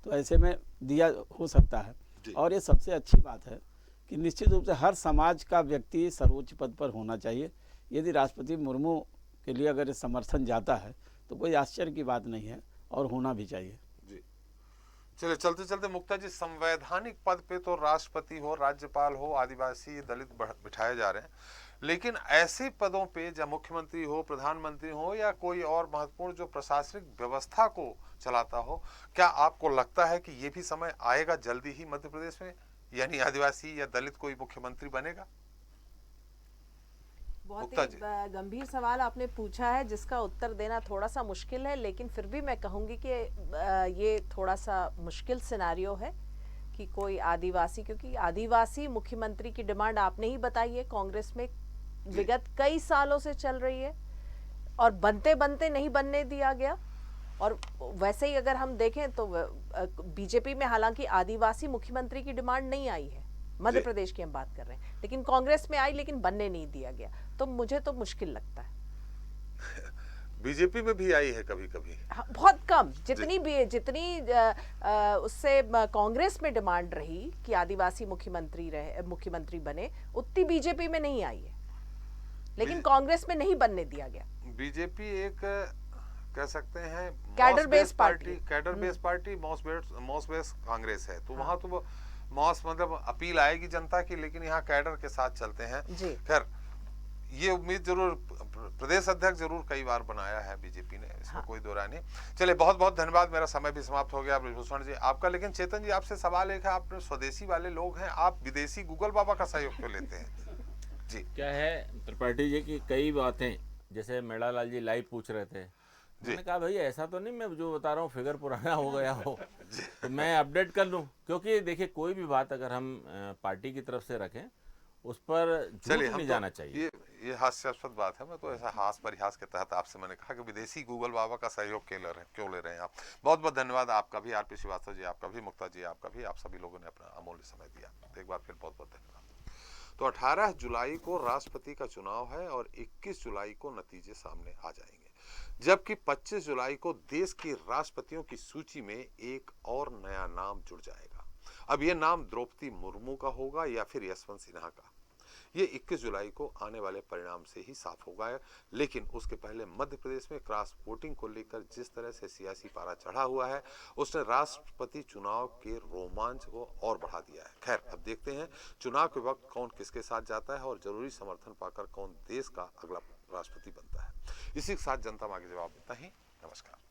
तो ऐसे में दिया हो सकता है। और ये सबसे अच्छी बात है कि निश्चित रूप से हर समाज का व्यक्ति सर्वोच्च पद पर होना चाहिए। यदि राष्ट्रपति मुर्मू के लिए अगर ये समर्थन जाता है तो कोई आश्चर्य की बात नहीं है और होना भी चाहिए। जी चलिए, चलते चलते मुक्ता जी, संवैधानिक पद पे तो राष्ट्रपति हो, राज्यपाल हो, आदिवासी, दलित बिठाए जा रहे हैं, लेकिन ऐसे पदों पे जब मुख्यमंत्री हो, प्रधानमंत्री हो या कोई और महत्वपूर्ण जो प्रशासनिक व्यवस्था को चलाता हो, क्या आपको लगता है कि ये भी समय आएगा जल्दी ही मध्य प्रदेश में, यानी आदिवासी या दलित कोई मुख्यमंत्री बनेगा? बहुत ही गंभीर सवाल आपने पूछा है जिसका उत्तर देना थोड़ा सा मुश्किल है, लेकिन फिर भी मैं कहूंगी कि ये थोड़ा सा मुश्किल सिनेरियो है कि कोई आदिवासी, क्योंकि आदिवासी मुख्यमंत्री की डिमांड आपने ही बताई है, कांग्रेस में विगत कई सालों से चल रही है और बनते बनते नहीं बनने दिया गया। और वैसे ही अगर हम देखें तो बीजेपी में हालांकि आदिवासी मुख्यमंत्री की डिमांड नहीं आई है, मध्य प्रदेश की हम बात कर रहे हैं, लेकिन कांग्रेस में आई लेकिन बनने नहीं दिया गया। तो मुझे तो मुश्किल लगता है। बीजेपी में भी आई है कभी कभी, हाँ, बहुत कम, जितनी उससे कांग्रेस में डिमांड रही कि आदिवासी मुख्यमंत्री बने, उतनी बीजेपी में नहीं आई है, लेकिन कांग्रेस में नहीं बनने दिया गया। बीजेपी एक कह सकते हैं cadre base party, mass base Congress है, तो वहां तो मॉस मतलब अपील आएगी जनता की, लेकिन यहाँ कैडर के साथ चलते हैं। खैर ये उम्मीद जरूर प्रदेश अध्यक्ष जरूर कई बार बनाया है बीजेपी ने, इसमें कोई दो राय नहीं। चलिए, बहुत बहुत धन्यवाद, मेरा समय भी समाप्त हो गया ब्रजभूषण जी आपका। लेकिन चेतन जी, आपसे सवाल एक है, आप स्वदेशी वाले लोग हैं, आप विदेशी गूगल बाबा का सहयोग क्यों लेते हैं? जी क्या है त्रिपाठी जी की कई बातें, जैसे मेड़ालाल जी लाइव पूछ रहे थे, मैंने कहा भाई ऐसा तो नहीं मैं जो बता रहा हूँ फिगर पुराना हो गया हो तो मैं अपडेट कर लूँ, क्योंकि देखिए कोई भी बात अगर हम पार्टी की तरफ से रखें उस पर झूठ नहीं जाना चाहिए। ये हास्यास्पद बात है, मैं तो ऐसा हास परिहास के तहत आपसे मैंने कहा कि विदेशी गूगल बाबा का सहयोग क्यों ले रहे हैं आप। बहुत बहुत धन्यवाद आपका भी, आरपी श्रीवास्तव जी आपका भी, मुक्ता जी आपका भी, आप सभी लोगों ने अपना अमूल्य समय दिया, तो एक बार फिर बहुत बहुत धन्यवाद। तो 18 जुलाई को राष्ट्रपति का चुनाव है और 21 जुलाई को नतीजे सामने आ जाएंगे, जबकि 25 जुलाई को देश के राष्ट्रपतियों की सूची में एक और नया नाम जुड़ जाएगा। अब यह नाम द्रौपदी मुर्मू का होगा या फिर यशवंत सिन्हा का, ये 21 जुलाई को आने वाले परिणाम से ही साफ होगा। लेकिन उसके पहले मध्य प्रदेश में क्रॉस वोटिंग को लेकर जिस तरह से सियासी पारा चढ़ा हुआ है, उसने राष्ट्रपति चुनाव के रोमांच को और बढ़ा दिया है। खैर, अब देखते हैं चुनाव के वक्त कौन किसके साथ जाता है और जरूरी समर्थन पाकर कौन देश का अगला राष्ट्रपति बनता है। इसी के साथ जनता मांगे जवाब देता ही, नमस्कार।